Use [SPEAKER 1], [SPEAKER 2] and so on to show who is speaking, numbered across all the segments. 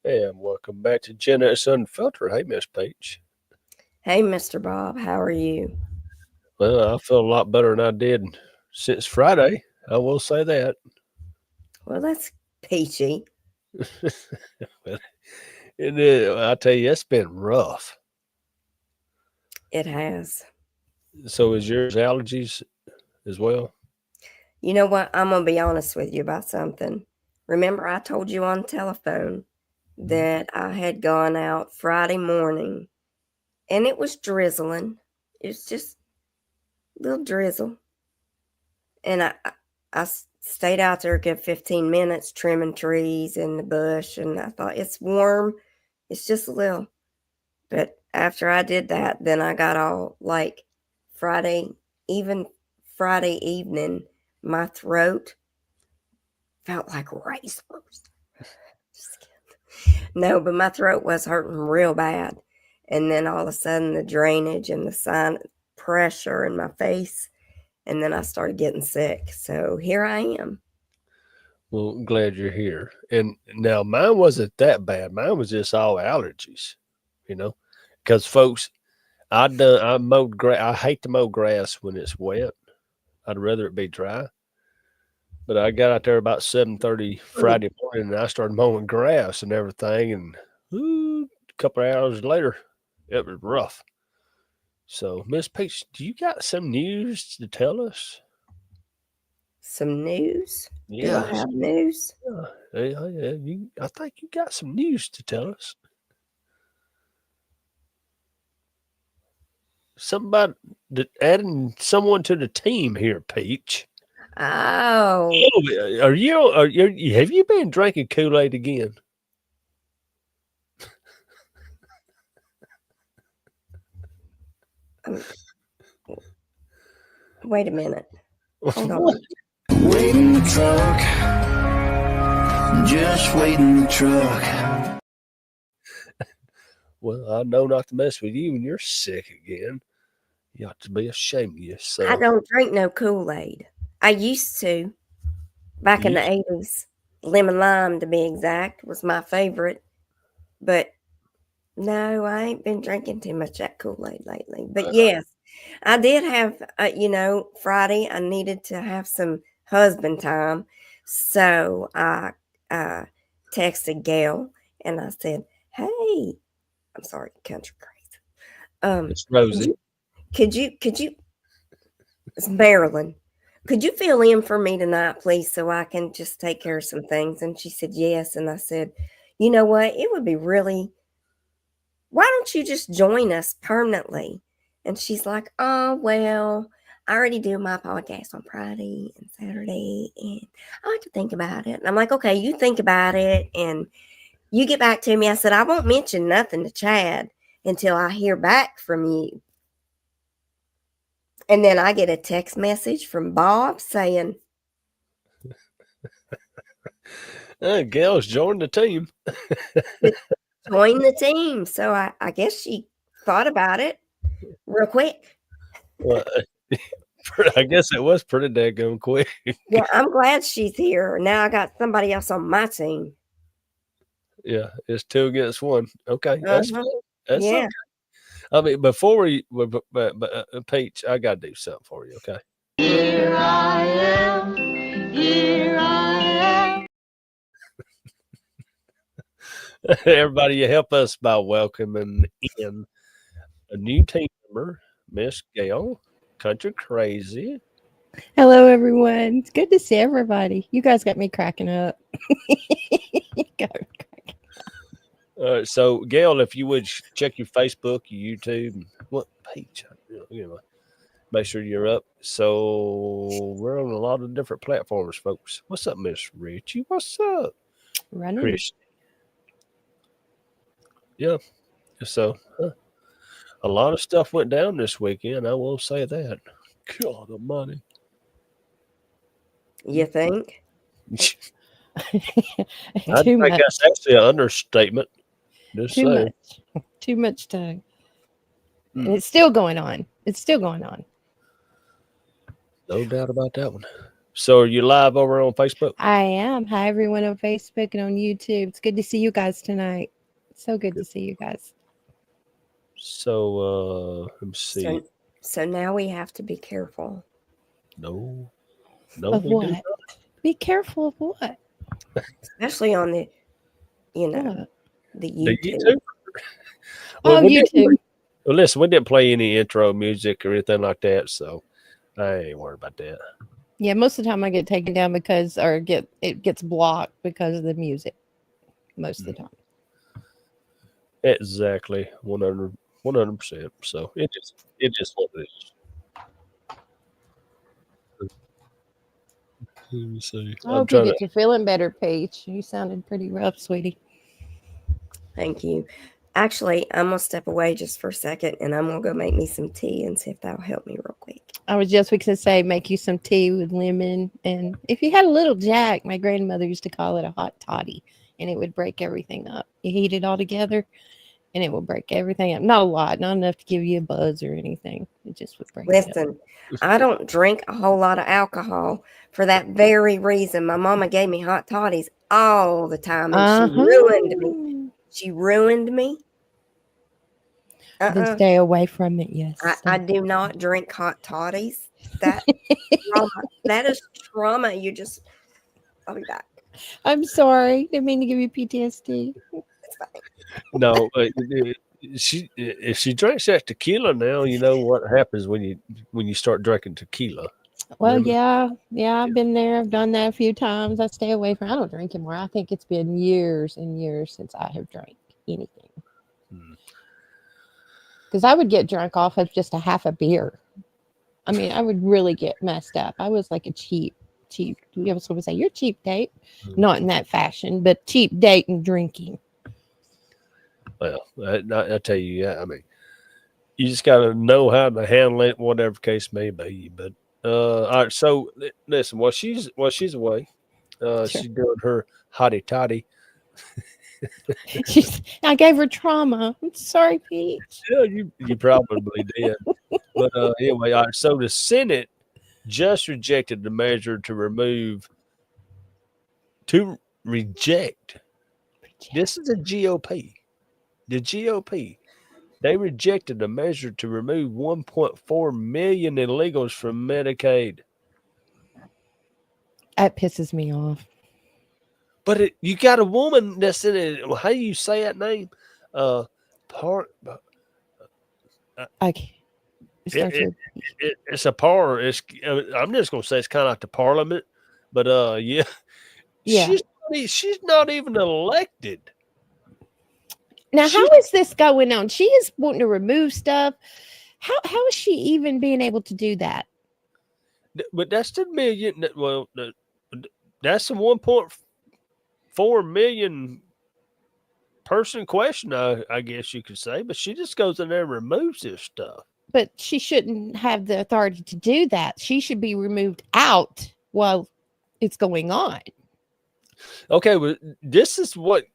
[SPEAKER 1] And welcome back to Gen X Unfiltered. Hey, Miss Peach.
[SPEAKER 2] Hey, Mr. Bob, how are you?
[SPEAKER 1] Well, I feel a lot better than I did since Friday. I will say that.
[SPEAKER 2] Well, that's peachy.
[SPEAKER 1] But I tell you, it's been rough.
[SPEAKER 2] It has.
[SPEAKER 1] So, is yours allergies as well?
[SPEAKER 2] You know what? I'm going to be honest with you about something. Remember, I told you on the telephone
[SPEAKER 1] Mhm.
[SPEAKER 2] that I had gone out Friday morning and it was drizzling. It was just a little drizzle. And stayed out there a good 15 minutes trimming trees in the bush. And I thought, it's warm. It's just a little. But after I did that, then I got all like Friday, even Friday evening, my throat felt like razors. Just kidding. No, but my throat was hurting real bad. And then all of a sudden, the drainage and the pressure in my face. And then I started getting sick. So here I am.
[SPEAKER 1] Well, glad you're here. And now mine wasn't that bad. Mine was just all allergies, you know, because folks, I mowed grass. I hate to mow grass when it's wet. I'd rather it be dry. But I got out there about 7:30 Friday morning, and I started mowing grass and everything, and a couple of hours later, it was rough. So, Miss Peach, do you got some news to tell us?
[SPEAKER 2] Some news? Do I
[SPEAKER 1] Yes.
[SPEAKER 2] have news?
[SPEAKER 1] Yeah, yeah, I think you got some news to tell us. Somebody adding someone to the team here, Peach.
[SPEAKER 2] Oh,
[SPEAKER 1] Have you been drinking Kool-Aid again?
[SPEAKER 2] um, wait a minute. Hold
[SPEAKER 1] What?
[SPEAKER 2] on.
[SPEAKER 3] Wait in the truck, just wait in the truck.
[SPEAKER 1] Well, I know not to mess with you when you're sick again. You ought to be ashamed of
[SPEAKER 2] I
[SPEAKER 1] yourself.
[SPEAKER 2] don't drink no Kool-Aid. I used to back in
[SPEAKER 1] You
[SPEAKER 2] the 80s. Lemon lime, to be exact, was my favorite. But no, I ain't been drinking too much that Kool-Aid lately. But yes, I did have, Friday, I needed to have some husband time. So I uh, texted Gail and I said, hey, I'm sorry, country crazy.
[SPEAKER 1] It's
[SPEAKER 2] Could
[SPEAKER 1] Rosie.
[SPEAKER 2] you, could you, it's Marilyn. Could you fill in for me tonight, please, so I can just take care of some things? And she said, yes. And I said, you know what? It would be really, why don't you just join us permanently? And she's like, oh, well, I already do my podcast on Friday and Saturday, and I like to think about it. And I'm like, okay, you think about it and you get back to me. I said, I won't mention nothing to Chad until I hear back from you. And then I get a text message from Bob saying,
[SPEAKER 1] Gail's joined the team.
[SPEAKER 2] join the team. So I guess she thought about it real quick.
[SPEAKER 1] Well, I guess it was pretty daggone quick.
[SPEAKER 2] Yeah, I'm glad she's here. Now I got somebody else on my team.
[SPEAKER 1] Yeah, it's two against one. Okay, that's
[SPEAKER 2] Uh-huh.
[SPEAKER 1] fine. That's okay.
[SPEAKER 2] Yeah.
[SPEAKER 1] I mean, before but Peach, I gotta do something for you. Okay.
[SPEAKER 3] Here I am, here I am.
[SPEAKER 1] Everybody, you help us by welcoming in a new team member, Miss Gail, Country Crazy.
[SPEAKER 4] Hello, everyone. It's good to see everybody. You guys got me cracking up.
[SPEAKER 1] So, Gail, if you would check your Facebook, your YouTube, and what Peach, make sure you're up. So, we're on a lot of different platforms, folks. What's up, Miss Richie? What's up,
[SPEAKER 4] Running.
[SPEAKER 1] Chris? Yeah. So, a lot of stuff went down this weekend. I will say that. God Almighty.
[SPEAKER 2] You think?
[SPEAKER 1] I
[SPEAKER 4] Too
[SPEAKER 1] think
[SPEAKER 4] much.
[SPEAKER 1] that's actually an understatement. Just
[SPEAKER 4] Too
[SPEAKER 1] saying.
[SPEAKER 4] much. Too much time. And
[SPEAKER 1] Mm,
[SPEAKER 4] it's still going on. It's still going on.
[SPEAKER 1] no doubt about that one. So are you live over on Facebook?
[SPEAKER 4] I am. Hi, everyone on Facebook and on YouTube. It's good to see you guys tonight. So good to see you guys.
[SPEAKER 1] So let me see.
[SPEAKER 2] So now we have to be careful.
[SPEAKER 1] No,
[SPEAKER 4] Of
[SPEAKER 1] we do
[SPEAKER 4] what?
[SPEAKER 1] not.
[SPEAKER 4] Be careful of what?
[SPEAKER 2] Especially on the, you know,
[SPEAKER 4] What?
[SPEAKER 2] the
[SPEAKER 1] The
[SPEAKER 2] YouTube.
[SPEAKER 1] YouTube?
[SPEAKER 4] Oh,
[SPEAKER 1] we didn't
[SPEAKER 4] YouTube.
[SPEAKER 1] well, listen, we didn't play any intro music or anything like that, so I ain't worried about that.
[SPEAKER 4] Yeah, most of the time I get taken down because it gets blocked because of the music. Most of the time.
[SPEAKER 1] Exactly, 100%. So it is what it is. Let me see.
[SPEAKER 4] I
[SPEAKER 1] I'm
[SPEAKER 4] hope you
[SPEAKER 1] trying to.
[SPEAKER 4] get to feeling better, Paige. You sounded pretty rough, sweetie.
[SPEAKER 2] Thank you. Actually, I'm gonna step away just for a second, and I'm gonna go make me some tea and see if that'll help me real quick.
[SPEAKER 4] I was just fixing to say, make you some tea with lemon. And if you had a little Jack, my grandmother used to call it a hot toddy, and it would break everything up. You heat it all together, and it will break everything up. Not a lot, not enough to give you a buzz or anything. It just would break it up.
[SPEAKER 2] Listen, I don't drink a whole lot of alcohol for that very reason. My mama gave me hot toddies all the time, and she ruined me. She ruined me.
[SPEAKER 4] Then stay away from it, yes.
[SPEAKER 2] I do not drink hot toddies. That that is trauma. I'll be back.
[SPEAKER 4] I'm sorry. Didn't mean to give you PTSD.
[SPEAKER 2] It's fine.
[SPEAKER 1] No, if she drinks that tequila now, you know what happens when you start drinking tequila.
[SPEAKER 4] Well,
[SPEAKER 1] Remember?
[SPEAKER 4] yeah, I've been there. I've done that a few times. I stay away from. I don't drink anymore. I think it's been years and years since I have drank anything. Because I would get drunk off of just a half a beer. I mean, I would really get messed up. I was like a cheap. You also would say you're cheap date, not in that fashion, but cheap date and drinking.
[SPEAKER 1] Well, I tell you, yeah. I mean, you just got to know how to handle it, whatever case may be. But all right. So listen, while she's away,
[SPEAKER 4] Sure.
[SPEAKER 1] she's doing her hottie toddy.
[SPEAKER 4] I gave her trauma. I'm sorry, Peach.
[SPEAKER 1] Yeah, you probably did. But anyway, all right, so the Senate just rejected the measure to reject. This is the GOP. The GOP. They rejected the measure to remove 1.4 million illegals from Medicaid.
[SPEAKER 4] That pisses me off.
[SPEAKER 1] But you got a woman that's in it. How do you say that name? It's a par. I'm just gonna say it's kind of like the parliament, but yeah. She's not even elected.
[SPEAKER 4] Now, how is this going on? She is wanting to remove stuff. How is she even being able to do that?
[SPEAKER 1] But that's the million. Well, that's the 1.4 million person question, I guess you could say. But she just goes in there and removes this stuff.
[SPEAKER 4] But she shouldn't have the authority to do that. She should be removed out while it's going on.
[SPEAKER 1] Okay, well, this is what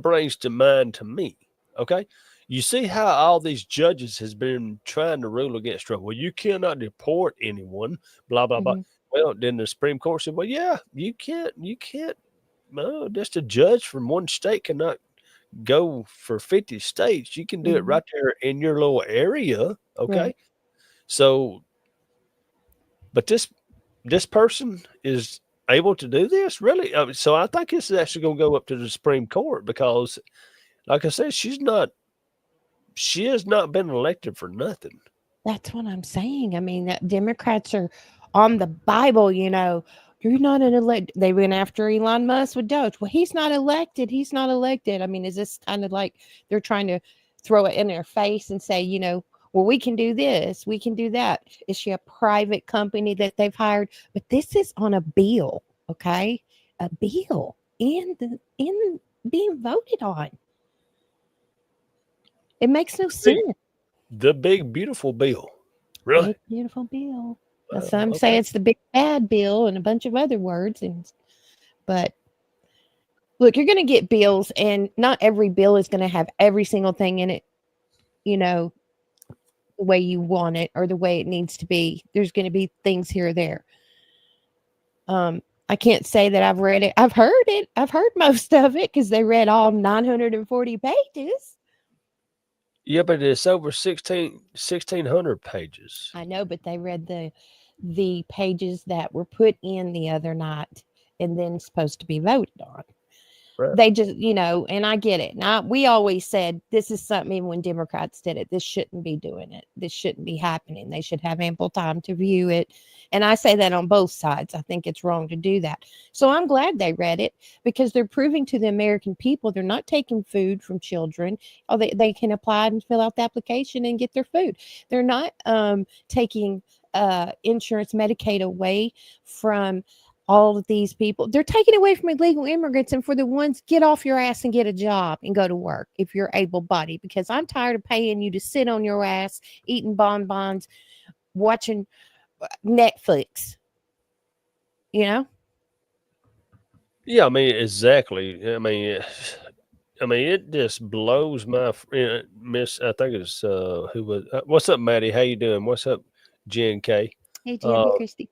[SPEAKER 1] brings to mind to me. Okay, you see how all these judges has been trying to rule against Trump. Well, you cannot deport anyone. Blah blah blah. Well, then the Supreme Court said, well, yeah, you can't. No, just a judge from one state cannot go for 50 states. You can do it right there in your little area. Okay,
[SPEAKER 4] Right.
[SPEAKER 1] So, but this person is able to do this, really? So I think this is actually going to go up to the Supreme Court because, like I said, she has not been elected for nothing.
[SPEAKER 4] That's what I'm saying. I mean, Democrats are on the Bible, you know. You're not an elected. They went after Elon Musk with Doge. Well, he's not elected. He's not elected. I mean, is this kind of like they're trying to throw it in their face and say, you know, well, we can do this, we can do that. Is she a private company that they've hired? But this is on a bill, okay? A bill in being voted on. It makes no sense.
[SPEAKER 1] The big beautiful bill, really?
[SPEAKER 4] Big, beautiful bill. Some say it's the big bad bill and a bunch of other words, but look, you're going to get bills, and not every bill is going to have every single thing in it, you know, the way you want it or the way it needs to be. There's going to be things here or there. I can't say that I've read it. I've heard it. I've heard most of it because they read all 940 pages.
[SPEAKER 1] Yeah, but it's over 1,600 pages.
[SPEAKER 4] I know, but they read the pages that were put in the other night and then supposed to be voted on.
[SPEAKER 1] Right.
[SPEAKER 4] They just, and I get it. Now, we always said this is something, even when Democrats did it, this shouldn't be doing it. This shouldn't be happening. They should have ample time to view it. And I say that on both sides. I think it's wrong to do that. So I'm glad they read it because they're proving to the American people they're not taking food from children. Or they can apply and fill out the application and get their food. They're not taking insurance, Medicaid away from all of these people. They're taking away from illegal immigrants, and for the ones, get off your ass and get a job and go to work if you're able-bodied, because I'm tired of paying you to sit on your ass eating bonbons, watching Netflix.
[SPEAKER 1] Yeah, I mean, exactly. I mean, it just blows my miss. I think it's who was. What's up, Maddie? How you doing? What's up, Jen K?
[SPEAKER 4] Hey, Jen and Christy.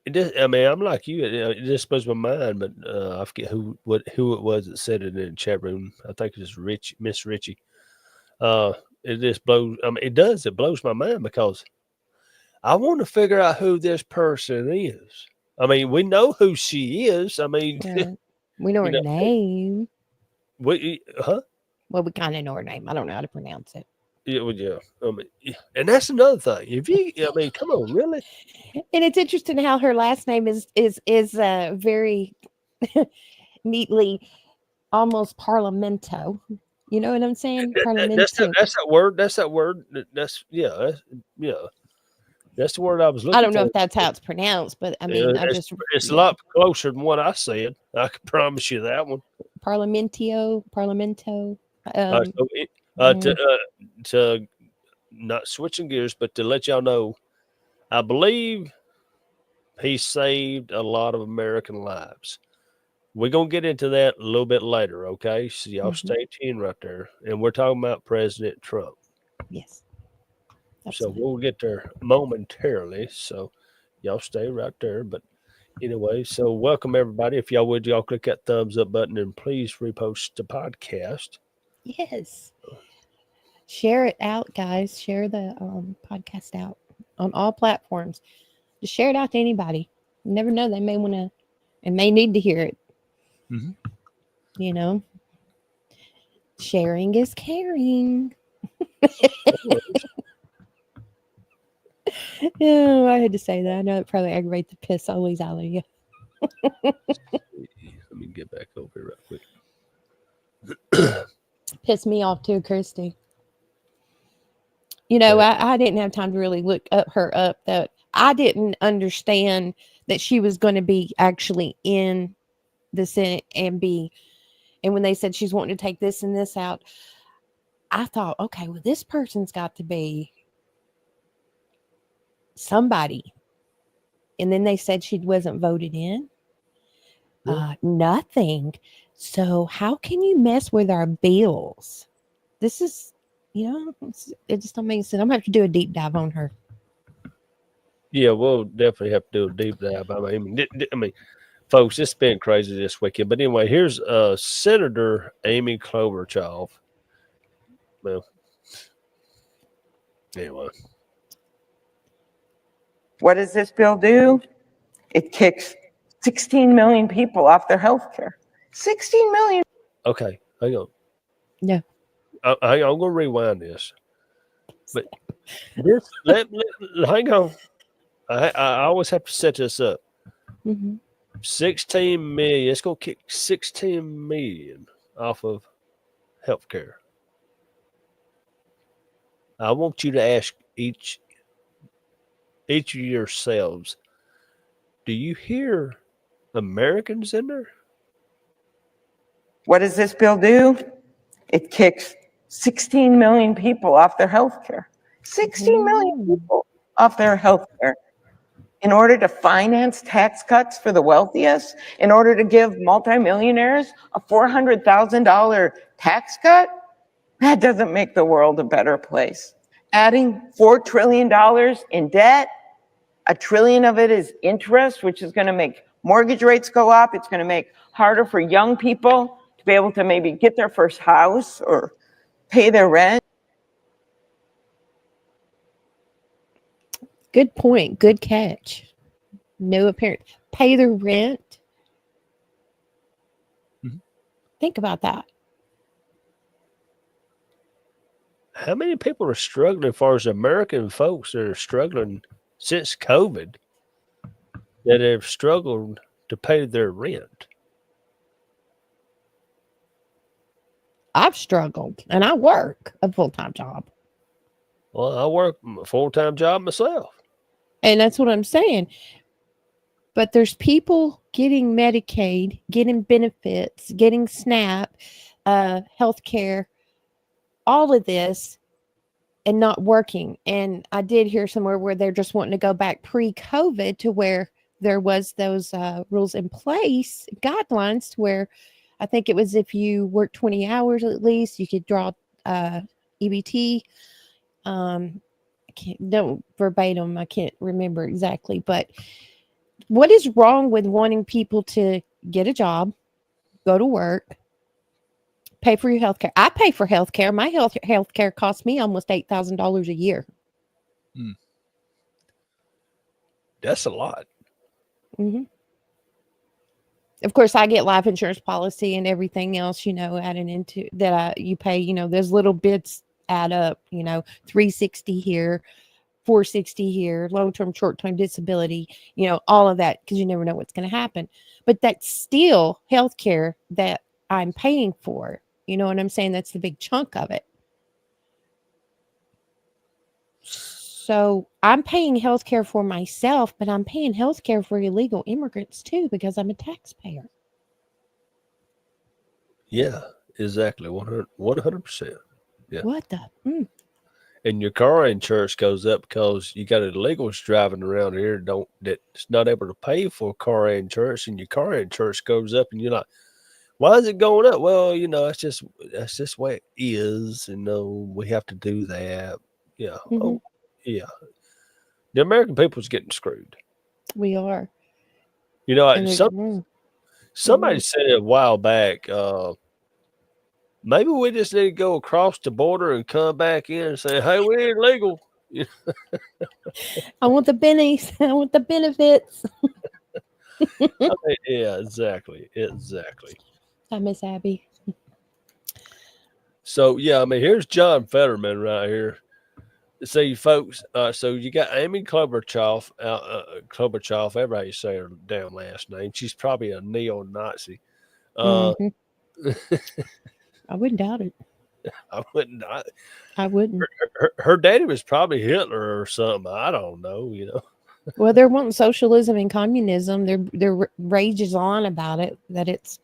[SPEAKER 1] It just, I mean, I'm like you. It just blows my mind, but I forget who it was that said it in the chat room. I think it was Miss Richie. It just blows. I mean, it does. It blows my mind because I want to figure out who this person is. I mean, we know who she is. I mean,
[SPEAKER 4] we know her name.
[SPEAKER 1] Well,
[SPEAKER 4] we kind of know her name. I don't know how to pronounce it.
[SPEAKER 1] Yeah, well, yeah. I mean, and that's another thing. If you, I mean, come on, really?
[SPEAKER 4] And it's interesting how her last name is very neatly, almost Parlamento. You know what I'm saying? Parlamento.
[SPEAKER 1] That's that word. That's that word. That's yeah. That's the word I was looking for.
[SPEAKER 4] I don't know if that's how it's pronounced, but I mean,
[SPEAKER 1] it's a lot closer than what I said. I can promise you that one.
[SPEAKER 4] Parlamento.
[SPEAKER 1] To not switching gears, but to let y'all know, I believe he saved a lot of American lives. We're going to get into that a little bit later, okay? So y'all stay tuned right there. And we're talking about President Trump.
[SPEAKER 4] Yes.
[SPEAKER 1] Absolutely. So we'll get there momentarily. So y'all stay right there. But anyway, so welcome everybody. If y'all would, y'all click that thumbs up button and please repost the podcast.
[SPEAKER 4] Yes. Share it out, guys. Share the podcast out on all platforms. Just share it out to anybody. You never know. They may want to and may need to hear it.
[SPEAKER 1] Mm-hmm.
[SPEAKER 4] Sharing is caring. Oh, I had to say that. I know it probably aggravates the piss always out of you.
[SPEAKER 1] Let me get back over here real quick.
[SPEAKER 4] Pissed me off too, Christy. I didn't have time to really look her up. That I didn't understand that she was going to be actually in the Senate and when they said she's wanting to take this and this out, I thought, okay, well, this person's got to be somebody. And then they said she wasn't voted in. Nothing. So how can you mess with our bills? This is, it just don't make sense. I'm going to have to do a deep dive on her.
[SPEAKER 1] Yeah, we'll definitely have to do a deep dive. I mean, folks, it's been crazy this weekend. But anyway, here's Senator Amy Klobuchar. Well, anyway.
[SPEAKER 5] What does this bill do? It kicks 16 million people off their health care. 16 million.
[SPEAKER 1] Okay, hang on.
[SPEAKER 4] Yeah.
[SPEAKER 1] I'm going to rewind this. But this, hang on. I always have to set this up. 16 million. It's going to kick 16 million off of healthcare. I want you to ask each of yourselves, do you hear Americans in there?
[SPEAKER 5] What does this bill do? It kicks 16 million people off their health care. 16 million people off their health care. In order to finance tax cuts for the wealthiest, in order to give multimillionaires a $400,000 tax cut, that doesn't make the world a better place. Adding $4 trillion in debt, 1 trillion of it is interest, which is going to make mortgage rates go up. It's going to make harder for young people to be able to maybe get their first house or pay their rent.
[SPEAKER 4] Good point. Good catch. No apparent. Pay the rent.
[SPEAKER 1] Mhm.
[SPEAKER 4] Think about that.
[SPEAKER 1] How many people are struggling as far as American folks that are struggling since COVID that have struggled to pay their rent?
[SPEAKER 4] I've struggled and I work a full-time job.
[SPEAKER 1] Well, I work a full-time job myself.
[SPEAKER 4] And that's what I'm saying. But there's people getting Medicaid, getting benefits, getting SNAP, healthcare, all of this, and not working. And I did hear somewhere where they're just wanting to go back pre-COVID to where there was those rules in place, guidelines, to where I think it was if you work 20 hours at least, you could draw EBT. Don't verbatim, I can't remember exactly, but what is wrong with wanting people to get a job, go to work, pay for your health care? I pay for health care. My health care costs me almost $8,000 a year.
[SPEAKER 1] That's a lot.
[SPEAKER 4] Mm-hmm. Of course, I get life insurance policy and everything else, adding into that. You pay, those little bits add up, 360 here, 460 here, long-term, short-term disability, all of that, because you never know what's going to happen. But that's still healthcare that I'm paying for. You know what I'm saying? That's the big chunk of it. So I'm paying healthcare for myself, but I'm paying healthcare for illegal immigrants too, because I'm a taxpayer.
[SPEAKER 1] Yeah, exactly. 100%. Yeah.
[SPEAKER 4] What the?
[SPEAKER 1] And your car insurance goes up because you got illegals driving around here that's not able to pay for car insurance, and your car insurance goes up, and you're like, why is it going up? Well, that's just the way it is. We have to do that. Yeah.
[SPEAKER 4] Mhm.
[SPEAKER 1] Oh, yeah. The American people's getting screwed.
[SPEAKER 4] We are.
[SPEAKER 1] Somebody
[SPEAKER 4] Mhm.
[SPEAKER 1] said it a while back. Maybe we just need to go across the border and come back in and say, "Hey, we ain't legal."
[SPEAKER 4] I want the bennies. I want the benefits.
[SPEAKER 1] Yeah, exactly.
[SPEAKER 4] I miss Abby.
[SPEAKER 1] So yeah, here's John Fetterman right here. See, folks. So you got Amy Klobuchar, ever how you say her damn last name? She's probably a neo-Nazi.
[SPEAKER 4] Mhm. I wouldn't doubt it.
[SPEAKER 1] I wouldn't.
[SPEAKER 4] I wouldn't.
[SPEAKER 1] Her daddy was probably Hitler or something. I don't know.
[SPEAKER 4] Well, they're wanting socialism and communism. Their rage is on about it, that it's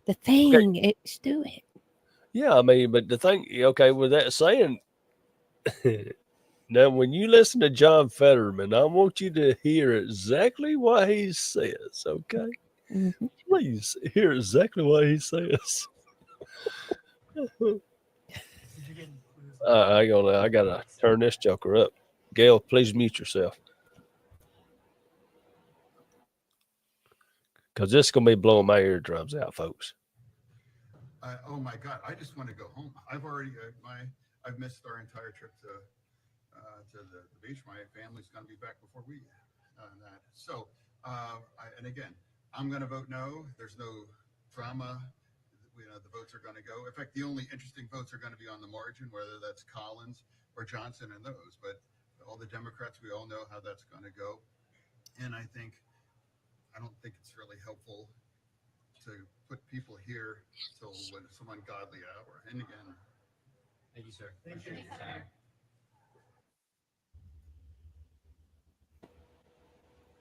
[SPEAKER 4] the thing. It's do it.
[SPEAKER 1] Yeah, but the thing, okay, with that saying, now when you listen to John Fetterman, I want you to hear exactly what he says, okay?
[SPEAKER 4] Mm-hmm.
[SPEAKER 1] Please hear exactly what he says. I gotta turn this joker up. Gail, please mute yourself. Because this is going to be blowing my eardrums out, folks.
[SPEAKER 6] Oh my God! I just want to go home. I've already I've missed our entire trip to the beach. My family's going to be back before we that. So and again, I'm going to vote no. There's no drama. The votes are going to go. In fact, the only interesting votes are going to be on the margin, whether that's Collins or Johnson and those. But all the Democrats, we all know how that's going to go. And I don't think it's really helpful to put people here till when some ungodly hour. And again, thank you, sir. Appreciate your time.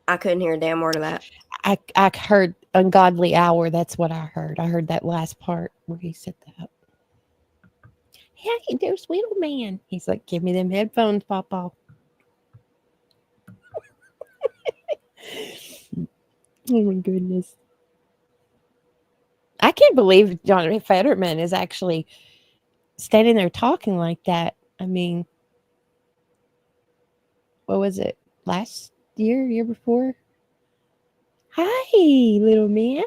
[SPEAKER 2] I couldn't hear a damn word of that.
[SPEAKER 4] I heard ungodly hour. That's what I heard. I heard that last part where he said that. Hey, there's Little Man. He's like, give me them headphones, Papa. Oh my goodness. I can't believe John Fetterman is actually standing there talking like that. What was it? year before. Hi, little man.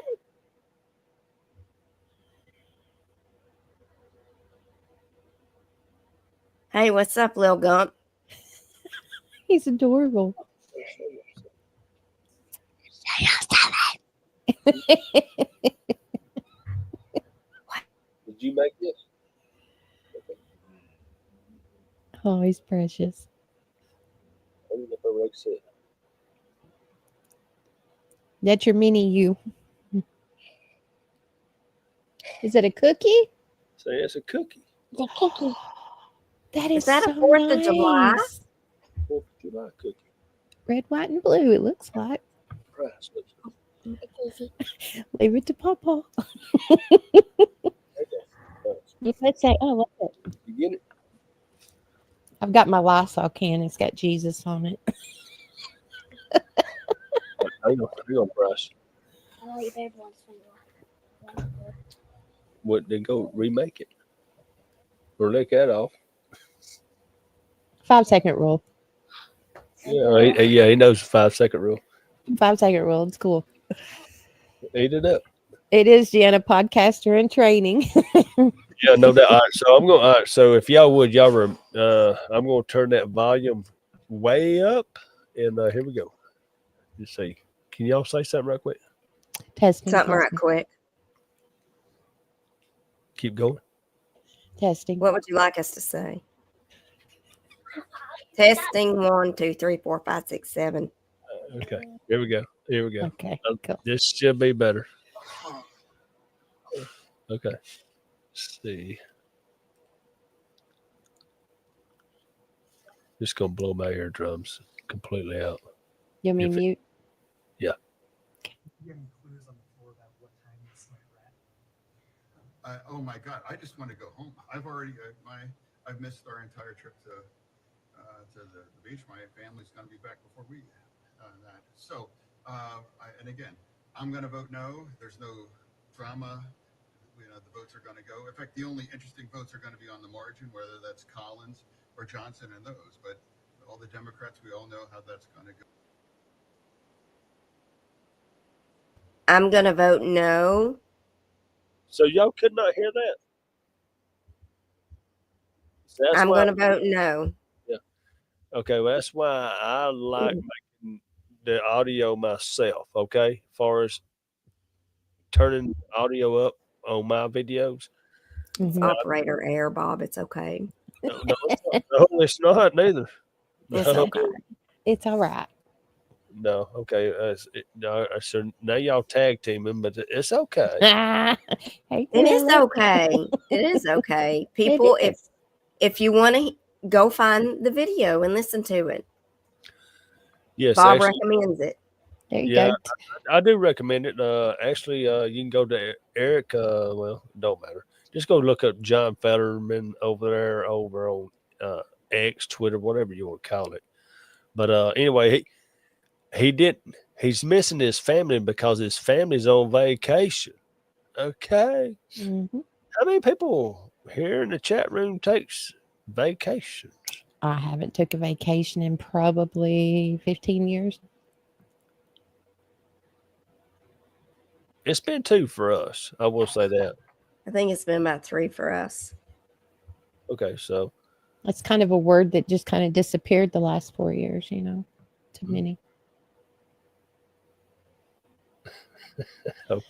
[SPEAKER 2] Hey, what's up, Lil Gump?
[SPEAKER 4] He's adorable.
[SPEAKER 1] Did you make this?
[SPEAKER 4] Oh, he's precious.
[SPEAKER 1] I don't know if I already said.
[SPEAKER 4] That's your mini you. Is it a cookie?
[SPEAKER 1] Say it's a cookie.
[SPEAKER 4] The cookie. That is
[SPEAKER 2] that a
[SPEAKER 4] so
[SPEAKER 2] 4th of July?
[SPEAKER 4] nice.
[SPEAKER 1] 4th of July cookie.
[SPEAKER 4] Red, white, and blue. It looks like.
[SPEAKER 1] Price.
[SPEAKER 4] Leave it to Papa. You could say, "Oh, look it."
[SPEAKER 1] You get it?
[SPEAKER 4] I've got my Lysol can. It's got Jesus on it.
[SPEAKER 1] I gonna price. What they go remake it or lick that off?
[SPEAKER 4] 5-second rule.
[SPEAKER 1] Yeah, he knows the 5-second rule.
[SPEAKER 4] 5-second rule. It's cool.
[SPEAKER 1] Eat it up.
[SPEAKER 4] It is Gianna, podcaster in training.
[SPEAKER 1] Yeah, no doubt. All right, so I'm gonna. All right, so if y'all would, I'm gonna turn that volume way up, and here we go. Let's see. Can y'all say something right quick?
[SPEAKER 4] Testing.
[SPEAKER 2] Something right
[SPEAKER 4] testing,
[SPEAKER 2] quick.
[SPEAKER 1] Keep going.
[SPEAKER 4] testing.
[SPEAKER 2] What would you like us to say? Testing 1, 2, 3, 4, 5, 6, 7.
[SPEAKER 1] Okay. Here we go. Here we go.
[SPEAKER 4] Okay, cool.
[SPEAKER 1] This should be better. Okay. Let's see. Just gonna blow my eardrums completely out.
[SPEAKER 4] You mean
[SPEAKER 1] If it-
[SPEAKER 4] mute?
[SPEAKER 6] Oh my God, I just want to go home. I've already, I've missed our entire trip to the beach. My family's going to be back before we that. So, and again, I'm going to vote no. There's no drama. You know, the votes are going to go. In fact, the only interesting votes are going to be on the margin, whether that's Collins or Johnson and those. But all the Democrats, we all know how that's going to go.
[SPEAKER 2] I'm going to vote no.
[SPEAKER 1] So y'all could not hear that. So that's
[SPEAKER 2] I'm
[SPEAKER 1] why-
[SPEAKER 2] going to vote no.
[SPEAKER 1] Okay, well, that's why I like making the audio myself. Okay, as far as turning audio up on my videos.
[SPEAKER 4] Mhm.
[SPEAKER 2] Operator error, Bob. It's okay.
[SPEAKER 1] No, it's not neither.
[SPEAKER 2] It's
[SPEAKER 1] No.
[SPEAKER 2] okay.
[SPEAKER 4] It's all right.
[SPEAKER 1] No, okay. So now y'all tag teaming, but it's okay.
[SPEAKER 4] Hey,
[SPEAKER 2] It is
[SPEAKER 4] Taylor.
[SPEAKER 2] okay. It is okay. People,
[SPEAKER 4] is.
[SPEAKER 2] if you want to go find the video and listen to it,
[SPEAKER 1] Yes,
[SPEAKER 2] Bob
[SPEAKER 1] actually,
[SPEAKER 2] recommends it.
[SPEAKER 4] There you
[SPEAKER 1] yeah,
[SPEAKER 4] go.
[SPEAKER 1] I do recommend it. Actually, you can go to Eric. Well, it don't matter. Just go look up John Fetterman over there over on X, Twitter, whatever you want to call it. But anyway, he's missing his family because his family's on vacation. Okay.
[SPEAKER 4] Mhm.
[SPEAKER 1] How many people here in the chat room takes vacations?
[SPEAKER 4] I haven't took a vacation in probably 15 years.
[SPEAKER 1] It's been 2 for us. I will say that.
[SPEAKER 2] I think it's been about 3 for us.
[SPEAKER 1] Okay, so
[SPEAKER 4] It's kind of a word that just kind of disappeared the last 4 years, to many.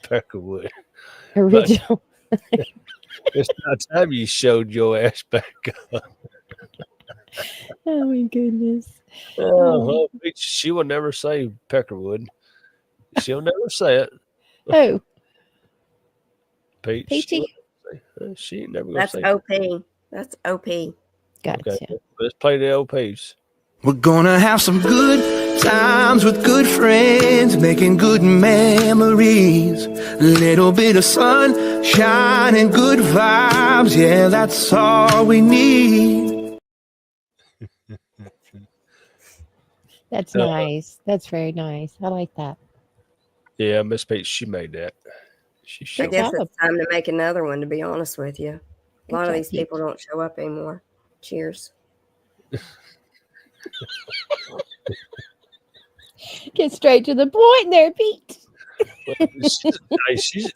[SPEAKER 1] Peckerwood.
[SPEAKER 4] Original.
[SPEAKER 1] It's not time you showed your ass back up.
[SPEAKER 4] Oh my goodness.
[SPEAKER 1] Well, she will never say Peckerwood. She'll never say it.
[SPEAKER 4] Oh,
[SPEAKER 1] Peach.
[SPEAKER 4] Peachy.
[SPEAKER 1] She ain't never gonna
[SPEAKER 2] That's
[SPEAKER 1] say.
[SPEAKER 2] OP. That's OP.
[SPEAKER 4] Gotcha.
[SPEAKER 1] Okay, let's play the LPs.
[SPEAKER 3] We're gonna have some good times with good friends, making good memories. A little bit of sunshine and good vibes, yeah, that's all we need.
[SPEAKER 4] That's nice. That's very nice. I like that.
[SPEAKER 1] Yeah, Miss Peach, she made that. She
[SPEAKER 2] I
[SPEAKER 1] showed.
[SPEAKER 2] guess
[SPEAKER 4] job.
[SPEAKER 2] it's time to make another one, to be honest with you. A lot of
[SPEAKER 4] job,
[SPEAKER 2] these people don't show up anymore. Cheers.
[SPEAKER 4] Get straight to the point there, Pete.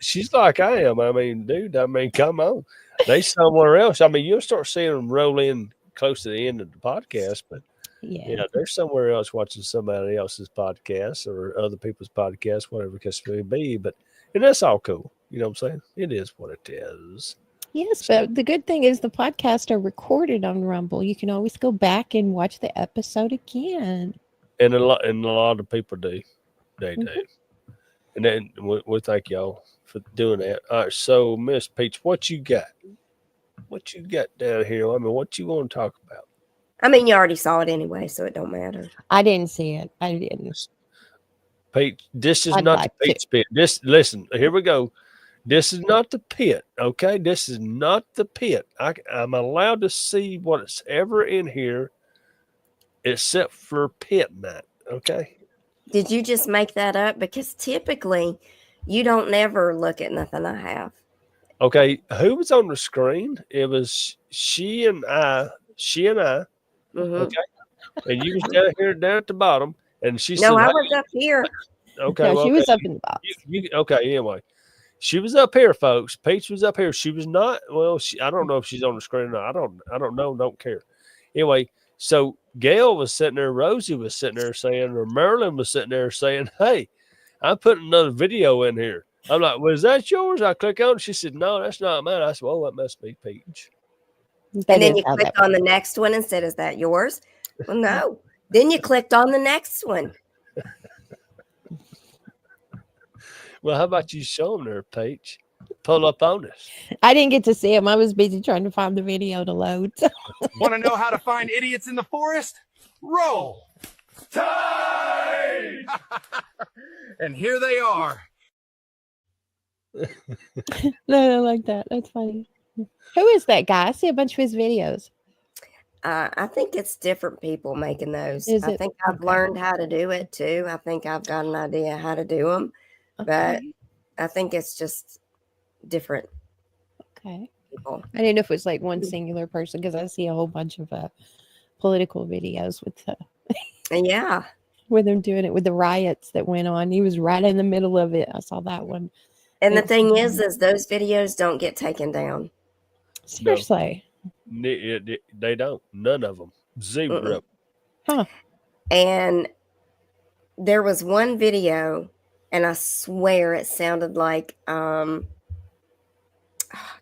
[SPEAKER 1] She's like I am. I mean, dude, I mean, come on. They somewhere else. I mean, you'll start seeing them roll in close to the end of the podcast, but
[SPEAKER 4] Yeah.
[SPEAKER 1] they're somewhere else watching somebody else's podcast or other people's podcasts, whatever the case may be. And that's all cool. You know what I'm saying? It is what it is.
[SPEAKER 4] Yes, but the good thing is the podcasts are recorded on Rumble. You can always go back and watch the episode again.
[SPEAKER 1] And a lot of people do. They do. And then we thank y'all for doing that. All right, so Miss Peach, what you got? What you got down here? I mean, what you want to talk about?
[SPEAKER 2] I mean, you already saw it anyway, so it don't matter.
[SPEAKER 4] I didn't see it. I didn't.
[SPEAKER 1] Peach, this is
[SPEAKER 4] I'd
[SPEAKER 1] not
[SPEAKER 4] like
[SPEAKER 1] the Peach pit. Listen, here we go. This is not the pit, okay? This is not the pit. I'm allowed to see what's ever in here except for pit night, okay?
[SPEAKER 2] Did you just make that up? Because typically, you don't never look at nothing I have.
[SPEAKER 1] Okay, who was on the screen? It was she and I.
[SPEAKER 2] Mhm.
[SPEAKER 1] Okay, and you was down at the bottom, and she said,
[SPEAKER 2] No, I
[SPEAKER 1] "Hey,"
[SPEAKER 2] was up here.
[SPEAKER 1] okay,
[SPEAKER 4] No,
[SPEAKER 1] well,
[SPEAKER 4] she was
[SPEAKER 1] okay,
[SPEAKER 4] up in the box.
[SPEAKER 1] okay, anyway, she was up here, folks. Peach was up here. She was not. Well, I don't know if she's on the screen or not. I don't know. Don't care. Anyway, so Gail was sitting there. Rosie was sitting there saying, or Marilyn was sitting there saying, "Hey, I'm putting another video in here." I'm like, "Was that yours?" I click on it. She said, "No, that's not mine." I said, "Well, that must be Peach."
[SPEAKER 2] And then you clicked on the next one and said, "Is that yours?" Well, no. Then you clicked on the next one.
[SPEAKER 1] Well, how about you show them there, Peach? Pull up on us.
[SPEAKER 4] I didn't get to see him. I was busy trying to find the video to load.
[SPEAKER 7] Want to know how to find idiots in the forest? Roll Tide! And here they are.
[SPEAKER 4] No, I like that. That's funny. Who is that guy? I see a bunch of his videos.
[SPEAKER 2] I think it's different people making those.
[SPEAKER 4] Is
[SPEAKER 2] I
[SPEAKER 4] it?
[SPEAKER 2] think I've
[SPEAKER 4] Okay.
[SPEAKER 2] learned how to do it too. I think I've got an idea how to do them, but
[SPEAKER 4] Okay.
[SPEAKER 2] I think it's just different
[SPEAKER 4] Okay.
[SPEAKER 2] people.
[SPEAKER 4] I didn't know if it was like one singular person because I see a whole bunch of political videos
[SPEAKER 2] And yeah,
[SPEAKER 4] with them doing it with the riots that went on. He was right in the middle of it. I saw that one.
[SPEAKER 2] and the
[SPEAKER 4] Yes.
[SPEAKER 2] thing is those videos don't get taken down.
[SPEAKER 4] Seriously.
[SPEAKER 1] They don't. None of them. Zero.
[SPEAKER 2] And there was one video, and I swear it sounded like I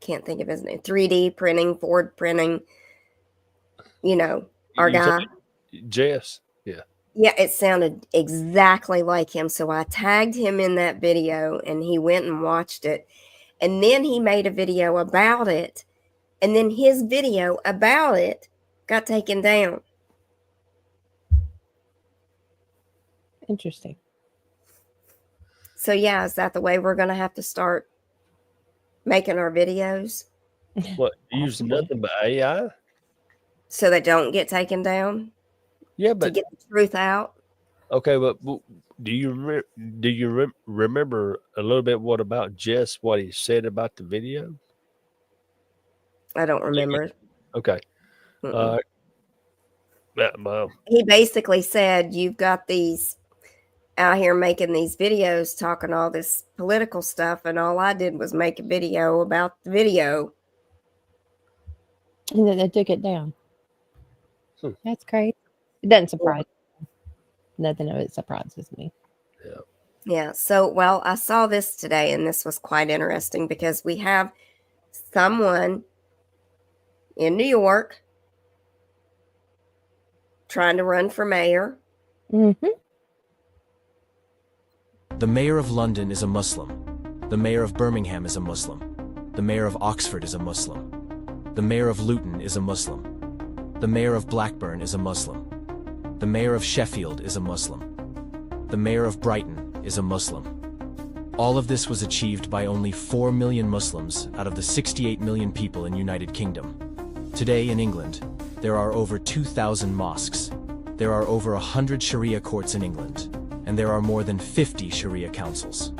[SPEAKER 2] can't think of his name. 3D printing, Ford printing. You know, our
[SPEAKER 1] You
[SPEAKER 2] guy.
[SPEAKER 1] Jess. Yeah.
[SPEAKER 2] Yeah, it sounded exactly like him. So I tagged him in that video, and he went and watched it. And then he made a video about it. And then his video about it got taken down.
[SPEAKER 4] Interesting.
[SPEAKER 2] So yeah, is that the way we're going to have to start making our videos
[SPEAKER 1] What? Using
[SPEAKER 4] Possibly.
[SPEAKER 1] nothing but AI?
[SPEAKER 2] so they don't get taken down
[SPEAKER 1] Yeah,
[SPEAKER 2] to
[SPEAKER 1] but
[SPEAKER 2] get the truth out?
[SPEAKER 1] okay, but do you remember a little bit what he said about the video?
[SPEAKER 2] I don't remember.
[SPEAKER 1] Okay.
[SPEAKER 2] Mm-mm.
[SPEAKER 1] Mom.
[SPEAKER 2] He basically said, "You've got these out here making these videos talking all this political stuff, and all I did was make a video about the video."
[SPEAKER 4] And then they took it down.
[SPEAKER 1] Hmm.
[SPEAKER 4] That's great. It doesn't surprise me. Nothing of it surprises me.
[SPEAKER 2] Yeah. So, well, I saw this today, and this was quite interesting because we have someone in New York trying to run for mayor.
[SPEAKER 4] Mm-hmm.
[SPEAKER 8] The mayor of London is a Muslim. The mayor of Birmingham is a Muslim. The mayor of Oxford is a Muslim. The mayor of Luton is a Muslim. The mayor of Blackburn is a Muslim. The mayor of Sheffield is a Muslim. The mayor of Brighton is a Muslim. All of this was achieved by only 4 million Muslims out of the 68 million people in United Kingdom. Today in England, there are over 2,000 mosques. There are over 100 Sharia courts in England, and there are more than 50 Sharia councils.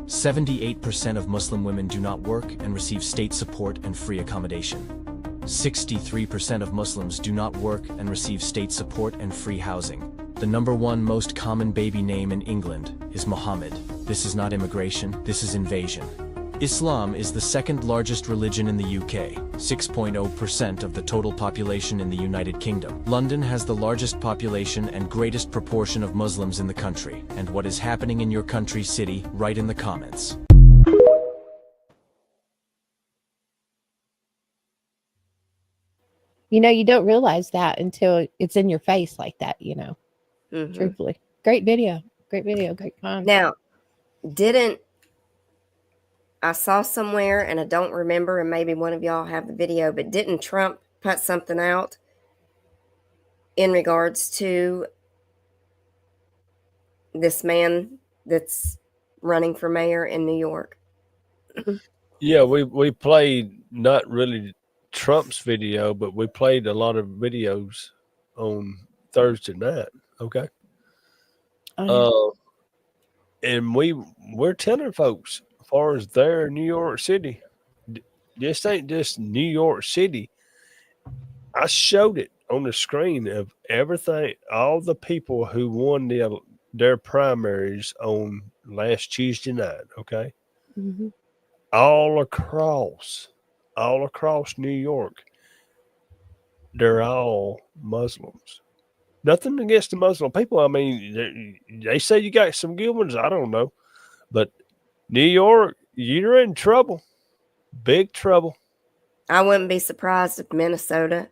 [SPEAKER 8] 78% of Muslim women do not work and receive state support and free accommodation. 63% of Muslims do not work and receive state support and free housing. The #1 most common baby name in England is Mohammed. This is not immigration, this is invasion. Islam is the second largest religion in the UK, 6.0% of the total population in the United Kingdom. London has the largest population and greatest proportion of Muslims in the country. And what is happening in your country, city, write in the comments.
[SPEAKER 4] You know, you don't realize that until it's in your face like that, you know.
[SPEAKER 2] Mhm.
[SPEAKER 4] Truthfully. Great video. Great video. Great time.
[SPEAKER 2] Now, didn't I saw somewhere, and I don't remember, and maybe one of y'all have the video, but didn't Trump put something out in regards to this man that's running for mayor in New York?
[SPEAKER 1] Yeah, we played not really Trump's video, but we played a lot of videos on Thursday night. Okay. And we're telling folks, as far as there in New York City, this ain't just New York City. I showed it on the screen of everything, all the people who won their primaries on last Tuesday night. Okay.
[SPEAKER 4] Mhm.
[SPEAKER 1] all across New York, they're all Muslims. Nothing against the Muslim people. I mean, they say you got some good ones. I don't know. But New York, you're in trouble. Big trouble.
[SPEAKER 2] I wouldn't be surprised if Minnesota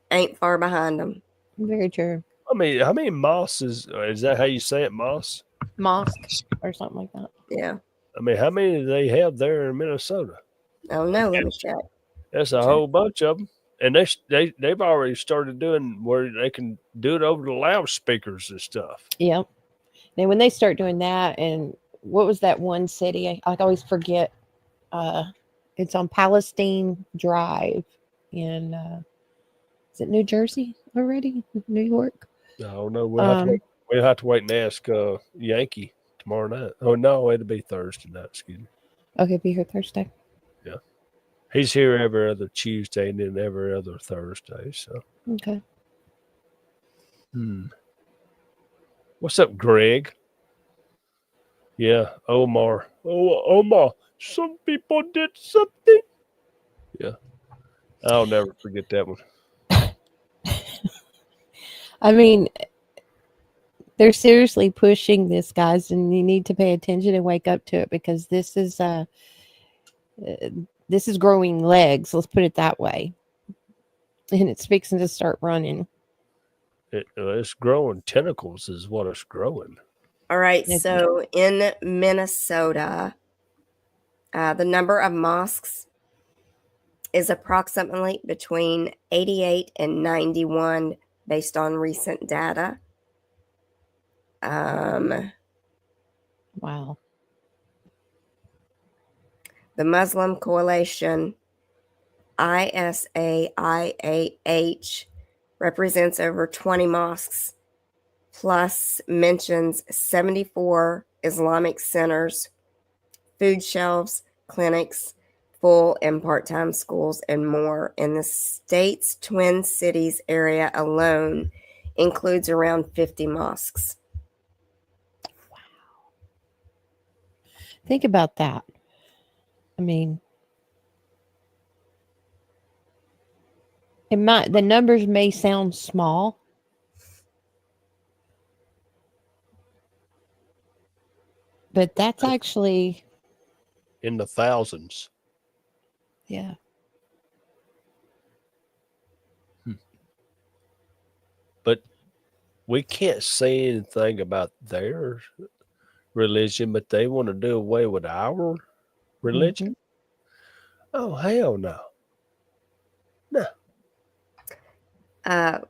[SPEAKER 2] ain't far behind them.
[SPEAKER 4] Very true.
[SPEAKER 1] I mean, how many mosques is that how you say it, mosque?
[SPEAKER 4] Mosque or something like that.
[SPEAKER 2] Yeah.
[SPEAKER 1] I mean, how many do they have there in Minnesota?
[SPEAKER 2] I don't know. Let me check.
[SPEAKER 1] That's a whole bunch of them. And they've already started doing where they can do it over the loudspeakers and stuff.
[SPEAKER 4] Yep. Then when they start doing that, and what was that one city? I always forget. It's on Palestine Drive in is it New Jersey already? New York?
[SPEAKER 1] I don't know. We'll have to wait and ask Yankee tomorrow night. Oh no, it'll be Thursday night. Excuse me.
[SPEAKER 4] Okay, be here Thursday.
[SPEAKER 1] Yeah, he's here every other Tuesday and then every other Thursday. So
[SPEAKER 4] Okay.
[SPEAKER 1] What's up, Greg? Yeah, Omar. Oh, Omar. Some people did something. Yeah, I'll never forget that one.
[SPEAKER 4] I mean, they're seriously pushing this, guys, and you need to pay attention and wake up to it, because this is growing legs. Let's put it that way, and it's fixing to start running.
[SPEAKER 1] It's growing tentacles, is what it's growing.
[SPEAKER 2] All right. So in Minnesota, the number of mosques is approximately between 88 and 91 based on recent data.
[SPEAKER 4] Wow.
[SPEAKER 2] The Muslim Coalition, ISAIAH, represents over 20 mosques, plus mentions 74 Islamic centers, food shelves, clinics, full and part-time schools, and more. In the state's Twin Cities area alone includes around 50 mosques.
[SPEAKER 4] Think about that. I mean, the numbers may sound small, but that's actually
[SPEAKER 1] In the thousands.
[SPEAKER 4] yeah.
[SPEAKER 1] But we can't say anything about their religion, but they want to do away with our religion. Oh, hell no. No.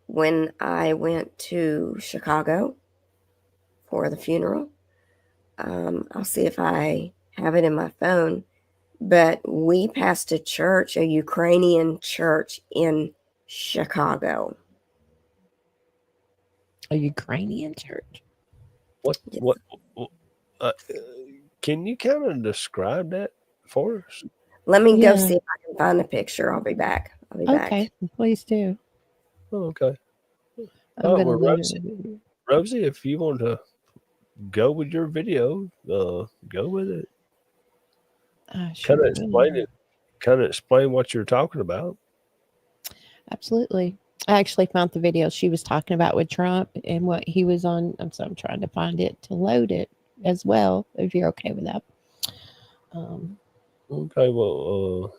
[SPEAKER 2] When I went to Chicago for the funeral, I'll see if I have it in my phone, but we passed a church, a Ukrainian church in Chicago.
[SPEAKER 4] A Ukrainian church.
[SPEAKER 1] What can you kind of describe that for us?
[SPEAKER 2] Let me
[SPEAKER 4] Yeah.
[SPEAKER 2] go see if I can find the picture. I'll be back.
[SPEAKER 4] Okay, please do.
[SPEAKER 1] Oh, okay.
[SPEAKER 4] I'm
[SPEAKER 1] Oh,
[SPEAKER 4] gonna
[SPEAKER 1] we're
[SPEAKER 4] load
[SPEAKER 1] Rosie.
[SPEAKER 4] it.
[SPEAKER 1] Rosie, if you want to go with your video, go with it.
[SPEAKER 4] Sure
[SPEAKER 1] Kind of explain
[SPEAKER 4] will.
[SPEAKER 1] it. Kind of explain what you're talking about.
[SPEAKER 4] Absolutely. I actually found the video she was talking about with Trump and what he was on. So I'm trying to find it to load it as well, if you're okay with that.
[SPEAKER 1] Okay, well,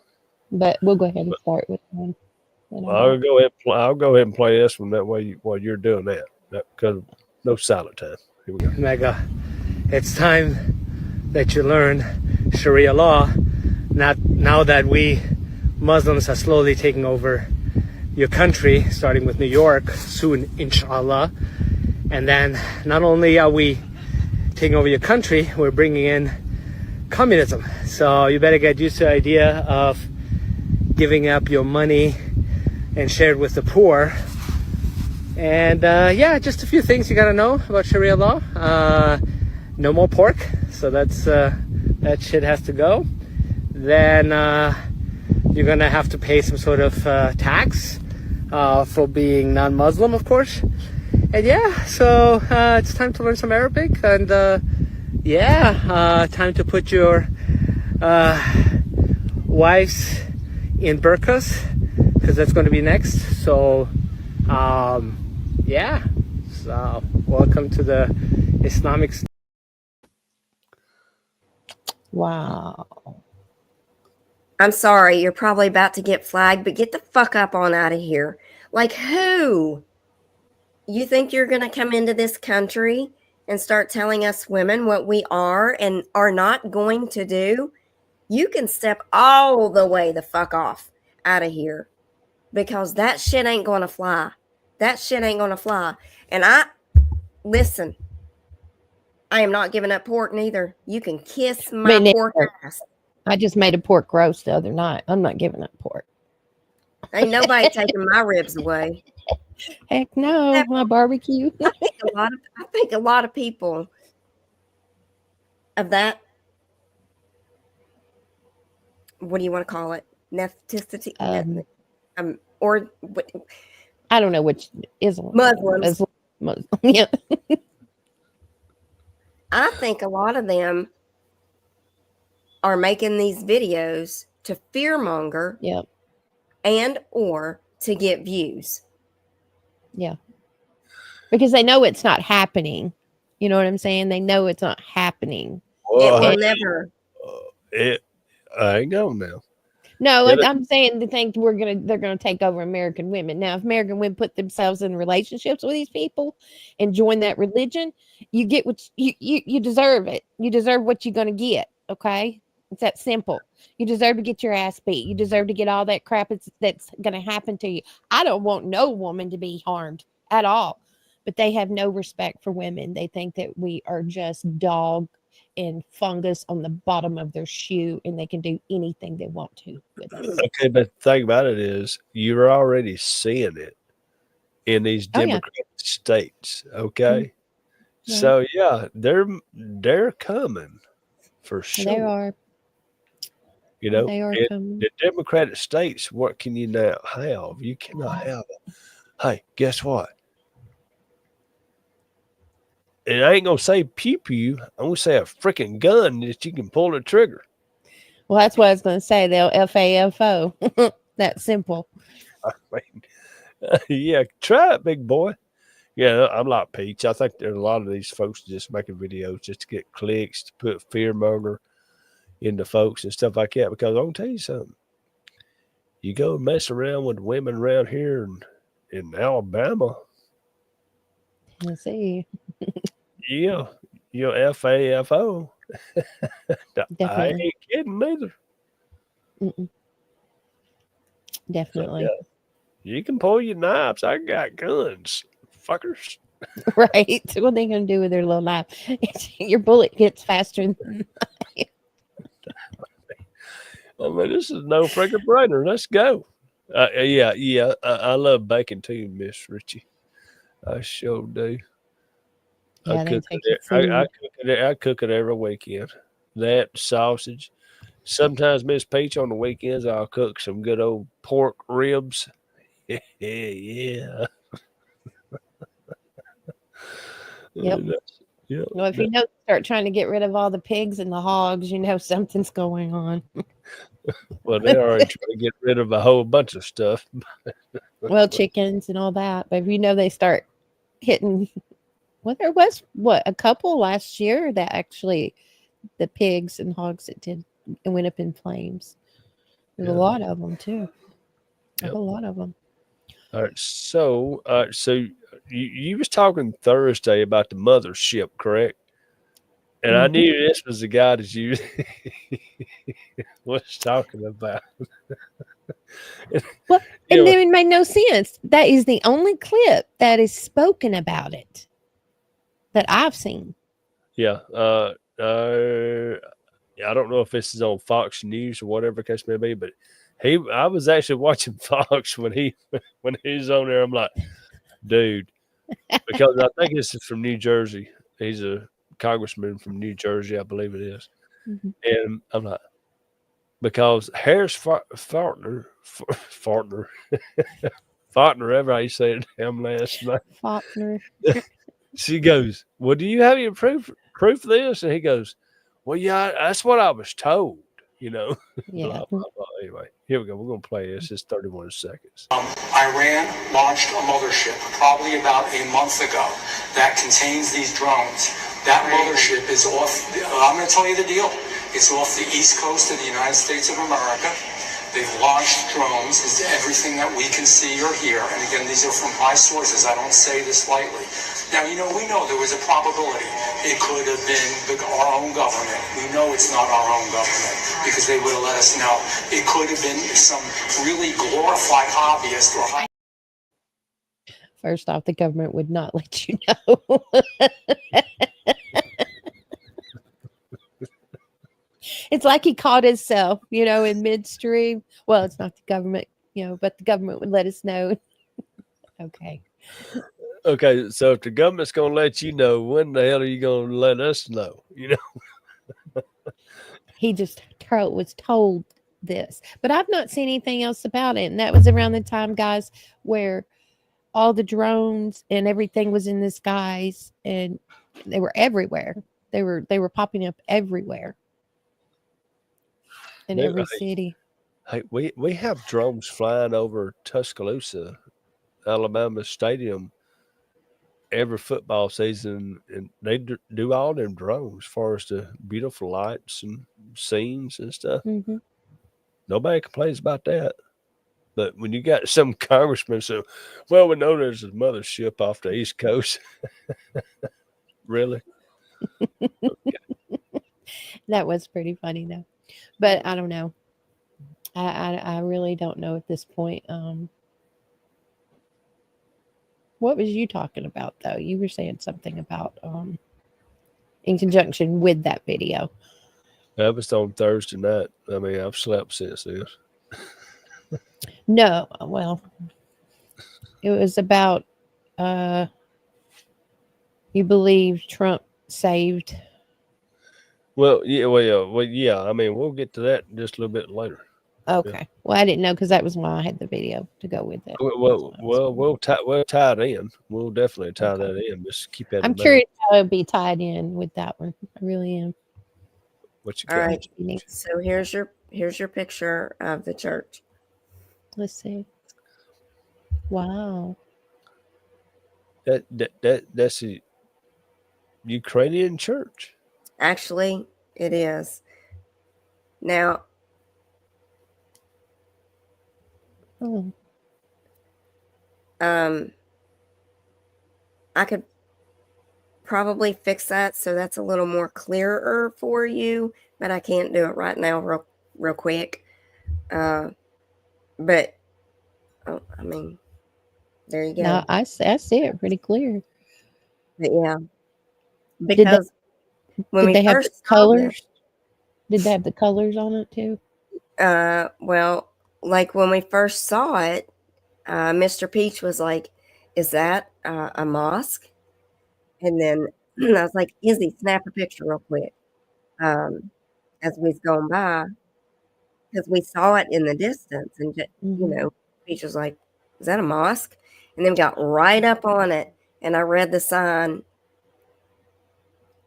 [SPEAKER 4] But we'll go ahead and start with one.
[SPEAKER 1] I'll go ahead. I'll go ahead and play this one that way while you're doing that. Because no silent time. Here we go.
[SPEAKER 9] Mega, it's time that you learn Sharia law. Now that we Muslims are slowly taking over your country, starting with New York soon, inshallah. And then not only are we taking over your country, we're bringing in communism. So you better get used to the idea of giving up your money and share it with the poor. And yeah, just a few things you gotta know about Sharia law. No more pork, so that's that shit has to go. Then you're gonna have to pay some sort of tax for being non-Muslim, of course. And yeah, so it's time to learn some Arabic, and yeah, time to put your wives in burqas, because that's going to be next. So yeah, so welcome to the Islamic
[SPEAKER 4] Wow.
[SPEAKER 2] I'm sorry, you're probably about to get flagged, but get the fuck up on out of here. Like, who? You think you're going to come into this country and start telling us women what we are and are not going to do? You can step all the way the fuck off out of here, because that shit ain't going to fly. That shit ain't going to fly. And listen, I am not giving up pork neither. You can kiss my pork ass.
[SPEAKER 4] I just made a pork roast the other night. I'm not giving up pork.
[SPEAKER 2] Ain't nobody taking my ribs away.
[SPEAKER 4] Heck no, my barbecue.
[SPEAKER 2] I think a lot of people of that, what do you want to call it? Ethnicity? Or what?
[SPEAKER 4] I don't know which Islam.
[SPEAKER 2] Muslims.
[SPEAKER 4] Muslim. Yeah.
[SPEAKER 2] I think a lot of them are making these videos to fearmonger,
[SPEAKER 4] yep,
[SPEAKER 2] and or to get views.
[SPEAKER 4] Yeah, because they know it's not happening. You know what I'm saying? They know it's not happening.
[SPEAKER 1] Well,
[SPEAKER 2] it will never.
[SPEAKER 1] I ain't going now.
[SPEAKER 4] No, I'm saying they think they're gonna take over American women. Now, if American women put themselves in relationships with these people and join that religion, you get what you deserve it. You deserve what you're gonna get. Okay, it's that simple. You deserve to get your ass beat. You deserve to get all that crap that's gonna happen to you. I don't want no woman to be harmed at all, but they have no respect for women. They think that we are just dog and fungus on the bottom of their shoe, and they can do anything they want to with us.
[SPEAKER 1] Okay, but the thing about it is you're already seeing it in these Democratic states. Okay.
[SPEAKER 4] Yeah.
[SPEAKER 1] So yeah, they're coming for sure.
[SPEAKER 4] They are.
[SPEAKER 1] You know,
[SPEAKER 4] they are coming.
[SPEAKER 1] The Democratic states, what can you now have? You cannot have it. Hey, guess what? And I ain't gonna say pew pew. I'm gonna say a freaking gun that you can pull the trigger.
[SPEAKER 4] Well, that's what I was gonna say. They'll FAFO. That's simple.
[SPEAKER 1] I mean, yeah, try it, big boy. Yeah, I'm like Peach. I think there's a lot of these folks just making videos just to get clicks, to put fearmonger into folks and stuff like that. Because I'm gonna tell you something. You go mess around with women around here in Alabama.
[SPEAKER 4] Let's see.
[SPEAKER 1] Yeah, you're FAFO.
[SPEAKER 4] Definitely.
[SPEAKER 1] I ain't kidding either.
[SPEAKER 4] Mm-mm. Definitely.
[SPEAKER 1] So, yeah, you can pull your knives. I got guns, fuckers.
[SPEAKER 4] Right. What they gonna do with their little knife? Your bullet gets faster than
[SPEAKER 1] I mean, this is no freaking brainer. Let's go. Yeah. I love bacon too, Miss Richie. I sure do.
[SPEAKER 4] Yeah,
[SPEAKER 1] I cook it every weekend. That sausage. Sometimes, Miss Peach, on the weekends, I'll cook some good old pork ribs. Yeah.
[SPEAKER 4] Yep.
[SPEAKER 1] Yeah.
[SPEAKER 4] Well, if you know, start trying to get rid of all the pigs and the hogs, you know something's going on.
[SPEAKER 1] Well, they already trying to get rid of a whole bunch of stuff.
[SPEAKER 4] Well, chickens and all that. But if you know they start hitting, well, there was a couple last year that actually the pigs and hogs that did it went up in flames. There's
[SPEAKER 1] Yeah.
[SPEAKER 4] a lot of them too.
[SPEAKER 1] Yep.
[SPEAKER 4] A lot of them.
[SPEAKER 1] All right. So you was talking Thursday about the mothership, correct? And I
[SPEAKER 4] Mhm.
[SPEAKER 1] knew this was the guy that you was talking about.
[SPEAKER 4] Well,
[SPEAKER 1] You
[SPEAKER 4] and
[SPEAKER 1] know,
[SPEAKER 4] then it made no sense. That is the only clip that is spoken about it that I've seen.
[SPEAKER 1] yeah. I don't know if this is on Fox News or whatever the case may be, but I was actually watching Fox when he was on there. I'm like, dude, because I think this is from New Jersey. He's a congressman from New Jersey, I believe it is.
[SPEAKER 4] Mhm.
[SPEAKER 1] And I'm like, because Harris Faulkner, ever how you say it, damn last night.
[SPEAKER 4] Faulkner.
[SPEAKER 1] She goes, well, do you have any proof of this? And he goes, well, yeah, that's what I was told, you know.
[SPEAKER 4] Yeah.
[SPEAKER 1] Blah, blah, blah. Anyway, here we go. We're going to play this. It's 31 seconds.
[SPEAKER 10] Iran launched a mothership probably about a month ago that contains these drones. That mothership is off, I'm going to tell you the deal. It's off the east coast of the United States of America. They've launched drones. It's everything that we can see or hear. And again, these are from high sources. I don't say this lightly. Now, we know there was a probability it could have been our own government. We know it's not our own government because they would have let us know. It could have been some really glorified hobbyist or
[SPEAKER 4] First off, the government would not let you know. It's like he caught himself, in midstream. Well, it's not the government, but the government would let us know. Okay.
[SPEAKER 1] Okay, so if the government's going to let you know, when the hell are you going to let us know?
[SPEAKER 4] He just was told this, but I've not seen anything else about it. And that was around the time, guys, where all the drones and everything was in the skies, and they were everywhere. They were popping up everywhere in every city.
[SPEAKER 1] Hey, we have drones flying over Tuscaloosa, Alabama Stadium every football season, and they do all them drones as far as the beautiful lights and scenes and stuff.
[SPEAKER 4] Mm-hmm.
[SPEAKER 1] Nobody complains about that. But when you got some congressman say, well, we know there's a mothership off the East Coast. Really?
[SPEAKER 4] That was pretty funny though. But I don't know. I really don't know at this point. What was you talking about though? You were saying something about in conjunction with that video.
[SPEAKER 1] That was on Thursday night. I mean, I've slept since then.
[SPEAKER 4] No, well, it was about you believe Trump saved.
[SPEAKER 1] Well, yeah. I mean, we'll get to that just a little bit later.
[SPEAKER 4] Okay. Yeah. Well, I didn't know because that was why I had the video to go with it.
[SPEAKER 1] We'll tie it in. We'll definitely tie that in. Just keep that.
[SPEAKER 4] I'm curious how it'll be tied in with that one. I really am.
[SPEAKER 1] What you
[SPEAKER 2] All
[SPEAKER 1] got?
[SPEAKER 2] right. So here's your picture of the church.
[SPEAKER 4] Let's see. Wow.
[SPEAKER 1] That's a Ukrainian church.
[SPEAKER 2] Actually, it is. Now, I could probably fix that so that's a little more clearer for you, but I can't do it right now real quick. But I mean, there you go.
[SPEAKER 4] No, I see it pretty clear.
[SPEAKER 2] But yeah, because when we
[SPEAKER 4] have
[SPEAKER 2] first
[SPEAKER 4] the colors, did they have the colors on it too?
[SPEAKER 2] Well, like when we first saw it, Mr. Peach was like, "Is that a mosque?" And then I was like, "Izzy, snap a picture real quick." As we've gone by, because we saw it in the distance, and Peach was like, "Is that a mosque?" And then we got right up on it, and I read the sign,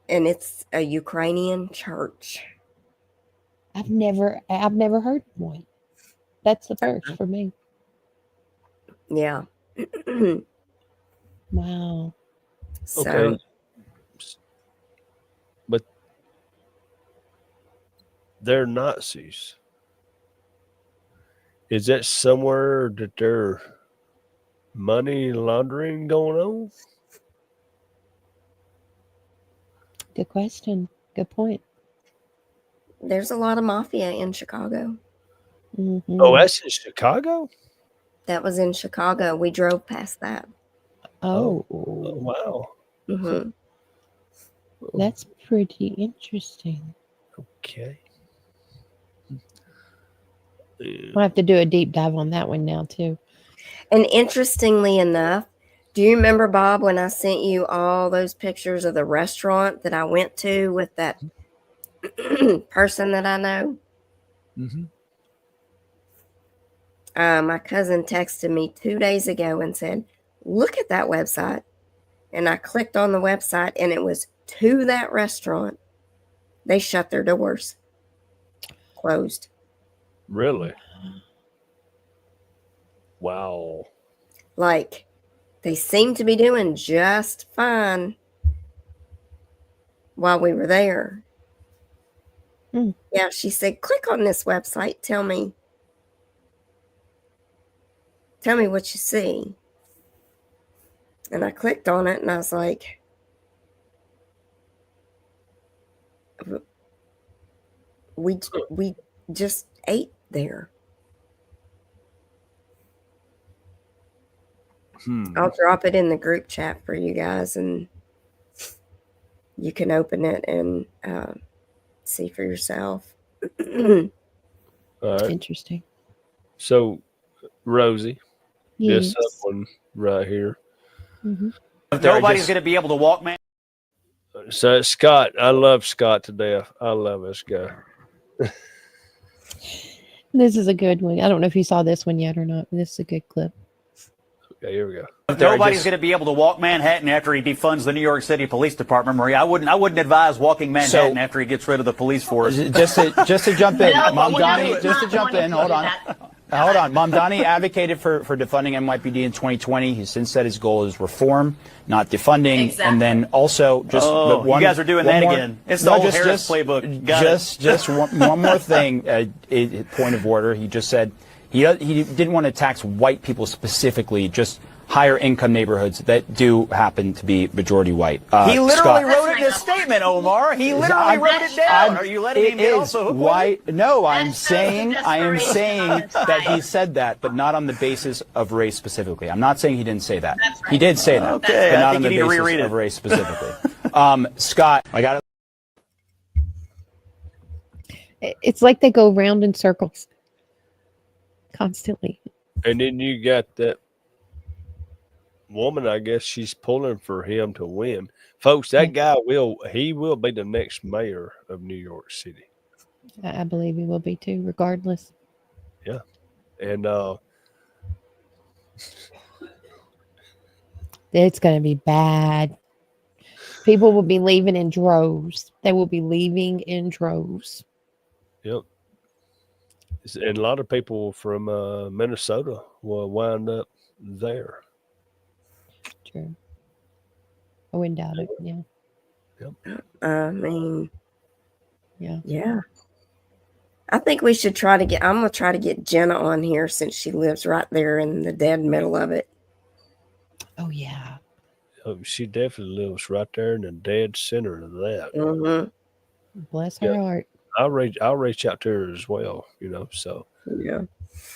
[SPEAKER 2] and it's a Ukrainian church.
[SPEAKER 4] I've never heard of one. That's the first for me.
[SPEAKER 2] Yeah.
[SPEAKER 4] Wow.
[SPEAKER 2] So
[SPEAKER 1] Okay. But they're Nazis. Is that somewhere that there's money laundering going on?
[SPEAKER 4] Good question. Good point.
[SPEAKER 2] there's a lot of mafia in Chicago.
[SPEAKER 4] Mhm.
[SPEAKER 1] Oh, that's in Chicago?
[SPEAKER 2] That was in Chicago. We drove past that.
[SPEAKER 1] Oh,
[SPEAKER 4] Oh,
[SPEAKER 1] wow.
[SPEAKER 2] Hmm.
[SPEAKER 4] that's pretty interesting.
[SPEAKER 1] Okay.
[SPEAKER 4] I'll have to do a deep dive on that one now too.
[SPEAKER 2] And interestingly enough, do you remember, Bob, when I sent you all those pictures of the restaurant that I went to with that person that I know?
[SPEAKER 1] Mm-hmm.
[SPEAKER 2] My cousin texted me 2 days ago and said, look at that website. And I clicked on the website and it was to that restaurant. They shut their doors. Closed.
[SPEAKER 1] Really? Wow.
[SPEAKER 2] Like, they seem to be doing just fine while we were there.
[SPEAKER 4] Hmm.
[SPEAKER 2] Yeah, she said, click on this website. Tell me what you see. And I clicked on it and I was like, we just ate there. I'll drop it in the group chat for you guys and you can open it and see for yourself.
[SPEAKER 1] All right.
[SPEAKER 4] Interesting.
[SPEAKER 1] So, Rosie,
[SPEAKER 4] Yes.
[SPEAKER 1] this one right here.
[SPEAKER 4] Mhm.
[SPEAKER 7] Nobody's going to be able to walk, man.
[SPEAKER 1] So, Scott, I love Scott to death. I love this guy.
[SPEAKER 4] This is a good one. I don't know if you saw this one yet or not, but this is a good clip.
[SPEAKER 1] Okay, here we go.
[SPEAKER 7] Nobody's going to be able to walk Manhattan after he defunds the New York City Police Department, Marie. I wouldn't advise walking Manhattan after he gets rid of the police force.
[SPEAKER 11] Just to jump in, Mom Donnie, just to jump in, hold on. Mom Donnie advocated for defunding NYPD in 2020. He's since said his goal is reform, not defunding.
[SPEAKER 12] Exactly.
[SPEAKER 11] And then also just
[SPEAKER 7] you guys are doing that again. It's the old Harris playbook.
[SPEAKER 11] Just one more thing. Point of order. He just said he didn't want to tax white people specifically, just higher income neighborhoods that do happen to be majority white.
[SPEAKER 7] He literally wrote it in his statement, Omar. He literally wrote it down. Are you letting him get also
[SPEAKER 11] white? No, I am
[SPEAKER 12] That shows
[SPEAKER 11] saying
[SPEAKER 12] the desperation of the
[SPEAKER 11] that he
[SPEAKER 12] time.
[SPEAKER 11] said that, but not on the basis of race specifically. I'm not saying he didn't say that.
[SPEAKER 12] That's right.
[SPEAKER 11] He did say that,
[SPEAKER 7] Okay,
[SPEAKER 11] but
[SPEAKER 7] I
[SPEAKER 11] not
[SPEAKER 7] think
[SPEAKER 11] on the
[SPEAKER 7] you need to
[SPEAKER 11] basis
[SPEAKER 7] reread it.
[SPEAKER 11] of race specifically. Scott, I got it.
[SPEAKER 4] It's like they go round in circles constantly.
[SPEAKER 1] And then you got that woman, I guess she's pulling for him to win. Folks, that guy will be the next mayor of New York City.
[SPEAKER 4] I believe he will be too, regardless.
[SPEAKER 1] Yeah. And
[SPEAKER 4] It's going to be bad. People will be leaving in droves. They will be leaving in droves.
[SPEAKER 1] yep. And a lot of people from Minnesota will wind up there.
[SPEAKER 4] True. I wouldn't doubt it. Yeah.
[SPEAKER 2] I mean,
[SPEAKER 4] Yeah.
[SPEAKER 2] yeah. I think we should I'm going to try to get Jenna on here since she lives right there in the dead middle of it.
[SPEAKER 4] Oh, yeah.
[SPEAKER 1] Oh, she definitely lives right there in the dead center of that.
[SPEAKER 2] Mm-hmm.
[SPEAKER 4] Bless her
[SPEAKER 1] Yeah.
[SPEAKER 4] heart.
[SPEAKER 1] I'll reach out to her as well, so
[SPEAKER 2] Yeah.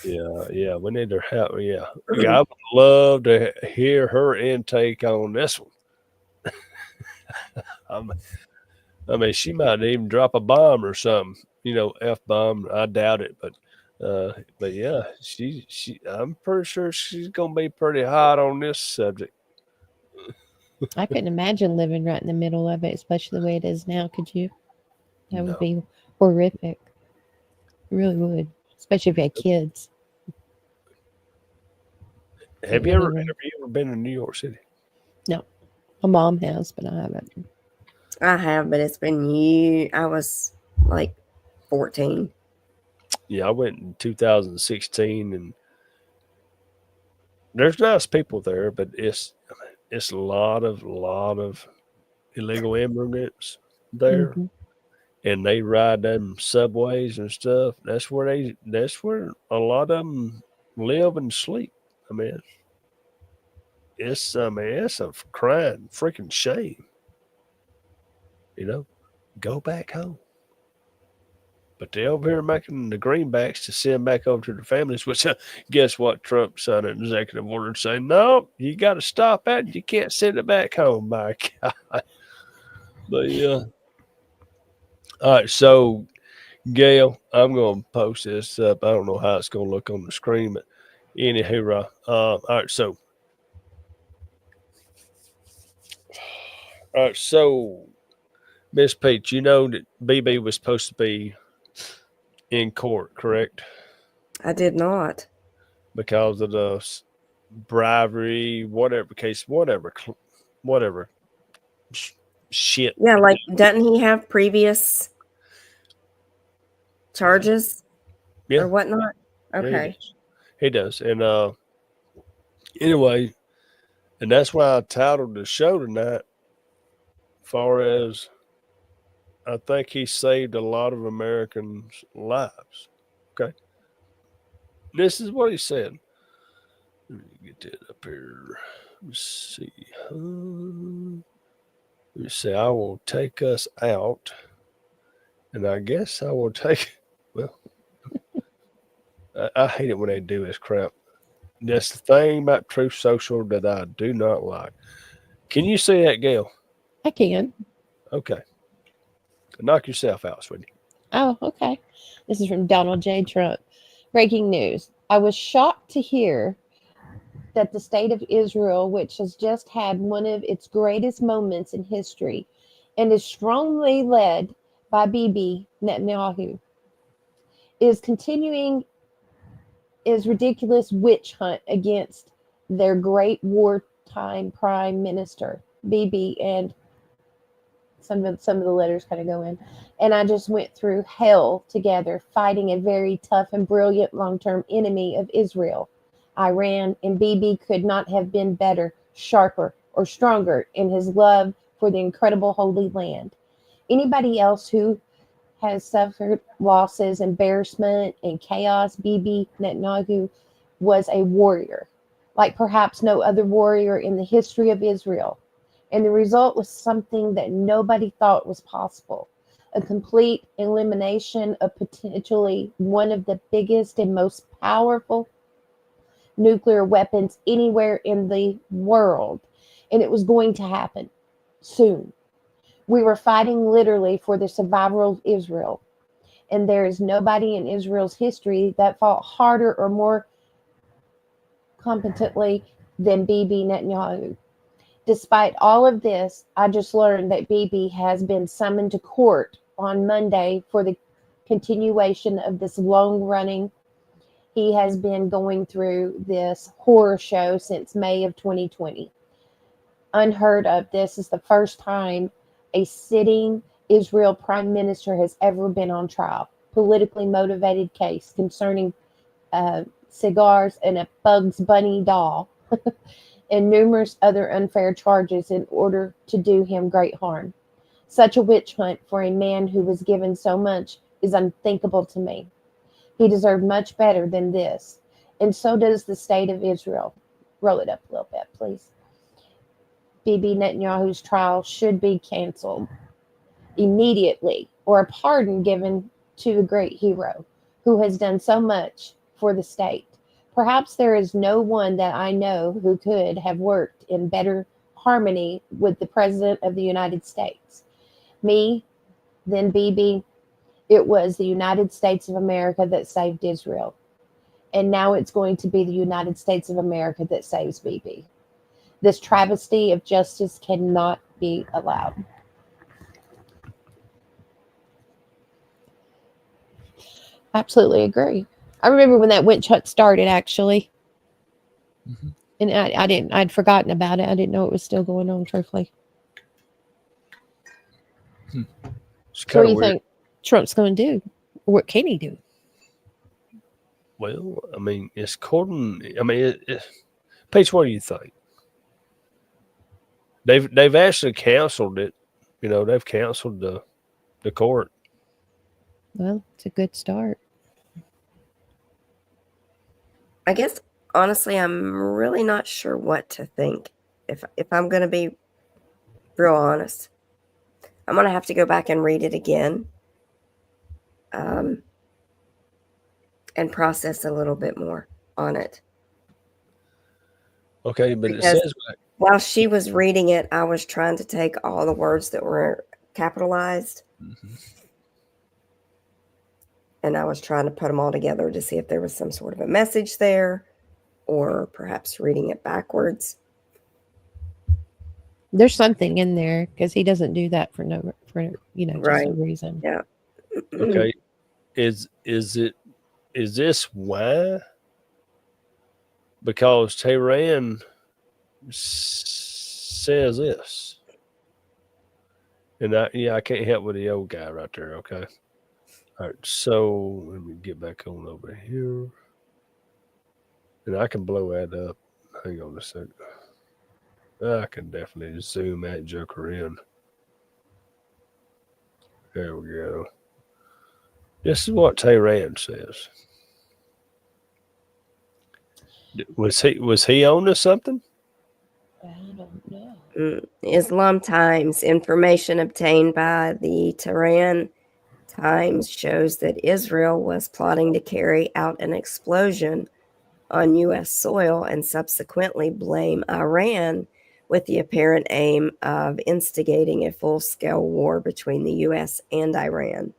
[SPEAKER 1] yeah, we need her help. Yeah, I would love to hear her intake on this one. I mean, she might even drop a bomb or something, F-bomb. I doubt it, but yeah, I'm pretty sure she's gonna be pretty hot on this subject.
[SPEAKER 4] I couldn't imagine living right in the middle of it, especially the way it is now. Could you? That would
[SPEAKER 1] No.
[SPEAKER 4] be horrific. It really would, especially if you had kids.
[SPEAKER 1] Have you ever been in New York City?
[SPEAKER 4] No, my mom has, but I haven't.
[SPEAKER 2] I have, but it's been years. I was like 14.
[SPEAKER 1] Yeah, I went in 2016, and there's nice people there, but it's a lot of illegal immigrants there,
[SPEAKER 4] Mhm.
[SPEAKER 1] and they ride them subways and stuff. That's where a lot of them live and sleep. I mean, it's a crying freaking shame. You know, go back home. But they're over here making the greenbacks to send back over to the families, which guess what? Trump signed an executive order saying, no, you got to stop that. You can't send it back home, my God. But yeah. All right. So, Gail, I'm going to post this up. I don't know how it's going to look on the screen, but anywho, all right. So, Miss Peach, you know that BB was supposed to be in court, correct?
[SPEAKER 2] I did not.
[SPEAKER 1] Because of the bribery, whatever case, whatever shit.
[SPEAKER 2] Yeah, like, doesn't he have previous charges
[SPEAKER 1] Yeah.
[SPEAKER 2] or whatnot?
[SPEAKER 1] Yeah,
[SPEAKER 2] Okay.
[SPEAKER 1] he does. And anyway, and that's why I titled the show tonight, far as I think he saved a lot of Americans' lives. Okay. This is what he said. Let me get that up here. Let's see. Let me see. I will take us out. And I guess I will take, well, I hate it when they do this crap. That's the thing about Truth Social that I do not like. Can you see that, Gail?
[SPEAKER 4] I can.
[SPEAKER 1] Okay. Knock yourself out, sweetie.
[SPEAKER 4] Oh, okay. This is from Donald J. Trump. Breaking news. I was shocked to hear that the state of Israel, which has just had one of its greatest moments in history and is strongly led by Bibi Netanyahu, is continuing his ridiculous witch hunt against their great wartime prime minister, Bibi, and some of the letters kind of go in. And I just went through hell together, fighting a very tough and brilliant long-term enemy of Israel, Iran, and Bibi could not have been better, sharper, or stronger in his love for the incredible Holy Land. Anybody else who has suffered losses, embarrassment, and chaos, Bibi Netanyahu was a warrior, like perhaps no other warrior in the history of Israel. And the result was something that nobody thought was possible. A complete elimination of potentially one of the biggest and most powerful nuclear weapons anywhere in the world. And it was going to happen soon. We were fighting literally for the survival of Israel. And there is nobody in Israel's history that fought harder or more competently than Bibi Netanyahu. Despite all of this, I just learned that Bibi has been summoned to court on Monday for the continuation of this long-running. He has been going through this horror show since May of 2020. Unheard of. This is the first time a sitting Israel prime minister has ever been on trial. Politically motivated case concerning cigars and a Bugs Bunny doll. And numerous other unfair charges in order to do him great harm. Such a witch hunt for a man who was given so much is unthinkable to me. He deserved much better than this, and so does the state of Israel. Roll it up a little bit, please. Bibi Netanyahu's trial should be canceled immediately, or a pardon given to the great hero who has done so much for the state. Perhaps there is no one that I know who could have worked in better harmony with the President of the United States. Me, then Bibi, it was the United States of America that saved Israel. And now it's going to be the United States of America that saves Bibi. This travesty of justice cannot be allowed. Absolutely agree. I remember when that witch hunt started, actually. Mm-hmm. And I'd forgotten about it. I didn't know it was still going on, truthfully.
[SPEAKER 1] It's
[SPEAKER 4] So what
[SPEAKER 1] kind
[SPEAKER 4] do
[SPEAKER 1] of
[SPEAKER 4] you
[SPEAKER 1] weird.
[SPEAKER 4] think Trump's going to do? What can he do?
[SPEAKER 1] Well, I mean, it's according. I mean, Paige, what do you think? They've actually canceled it. You know, they've canceled the court.
[SPEAKER 4] Well, it's a good start.
[SPEAKER 2] I guess honestly, I'm really not sure what to think. If I'm going to be real honest, I'm going to have to go back and read it again, and process a little bit more on it.
[SPEAKER 1] Okay, but it
[SPEAKER 2] Because
[SPEAKER 1] says
[SPEAKER 2] while she was reading it, I was trying to take all the words that were capitalized, and I was trying to put them all together to see if there was some sort of a message there, or perhaps reading it backwards.
[SPEAKER 4] There's something in there because he doesn't do that for just
[SPEAKER 2] Right.
[SPEAKER 4] no reason.
[SPEAKER 2] Yeah.
[SPEAKER 1] okay. Is this why? Because Tehran says this, and I can't help with the old guy right there. Okay, all right. So let me get back on over here, and I can blow that up. Hang on a second. I can definitely zoom that joker in. There we go. This is what Tehran says. Was he on to something?
[SPEAKER 4] I don't know.
[SPEAKER 2] Islam Times information obtained by the Tehran Times shows that Israel was plotting to carry out an explosion on U.S. soil and subsequently blame Iran with the apparent aim of instigating a full-scale war between the U.S. and Iran.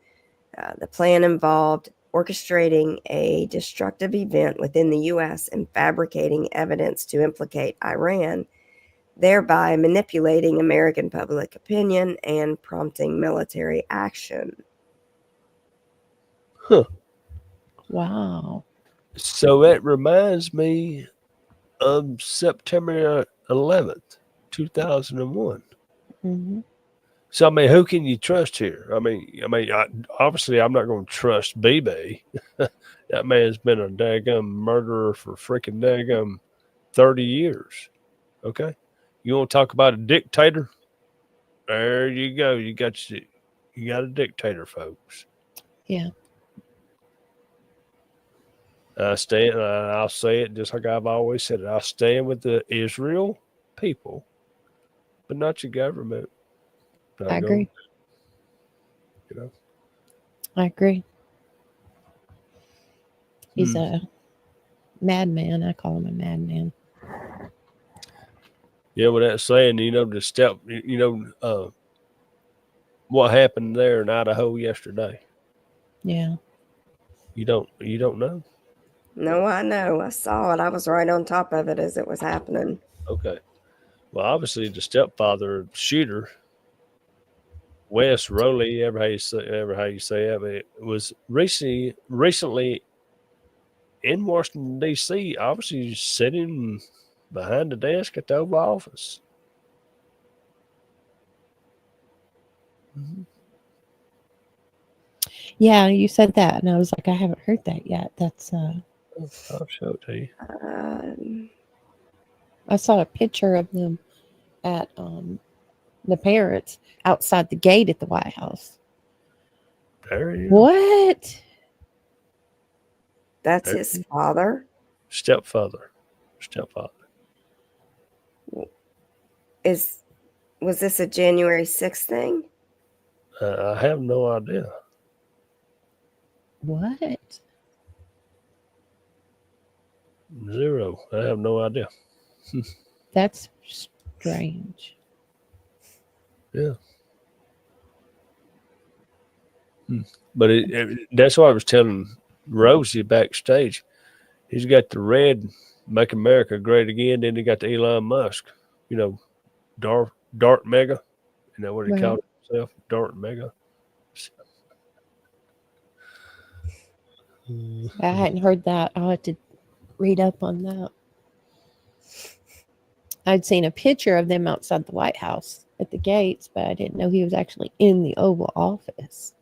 [SPEAKER 2] The plan involved orchestrating a destructive event within the U.S. and fabricating evidence to implicate Iran, thereby manipulating American public opinion and prompting military action.
[SPEAKER 1] Huh.
[SPEAKER 4] Wow.
[SPEAKER 1] So that reminds me of September 11th, 2001.
[SPEAKER 4] Mm-hmm.
[SPEAKER 1] So I mean, who can you trust here? I mean, obviously, I'm not going to trust BB. That man's been a daggum murderer for freaking daggum 30 years. Okay, you want to talk about a dictator? There you go. You got a dictator, folks.
[SPEAKER 4] Yeah.
[SPEAKER 1] I'll say it just like I've always said it. I stand with the Israel people, but not your government.
[SPEAKER 4] I agree.
[SPEAKER 1] You know,
[SPEAKER 4] I agree. He's a madman. I call him a madman.
[SPEAKER 1] Yeah, with that saying, what happened there in Idaho yesterday?
[SPEAKER 4] Yeah.
[SPEAKER 1] You don't know?
[SPEAKER 2] No, I know. I saw it. I was right on top of it as it was happening.
[SPEAKER 1] Okay. Well, obviously, the stepfather shooter, Wes Rowley, ever how you say it, it was recently in Washington, D.C., obviously sitting behind the desk at the Oval Office. Mm-hmm.
[SPEAKER 4] Yeah, you said that, and I was like, I haven't heard that yet. That's
[SPEAKER 1] I'll show it to you.
[SPEAKER 4] I saw a picture of them at the parents outside the gate at the White House.
[SPEAKER 1] There you
[SPEAKER 4] What?
[SPEAKER 2] That's his father?
[SPEAKER 1] Stepfather.
[SPEAKER 2] Was this a January 6th thing?
[SPEAKER 1] I have no idea.
[SPEAKER 4] What?
[SPEAKER 1] Zero. I have no idea.
[SPEAKER 4] That's strange.
[SPEAKER 1] Yeah. But that's what I was telling Rosie backstage. He's got the red, make America great again. Then he got the Elon Musk, Dart Mega. You know what he called himself? Dart Mega.
[SPEAKER 4] I hadn't heard that. I'll have to read up on that. I'd seen a picture of them outside the White House at the gates, but I didn't know he was actually in the Oval Office.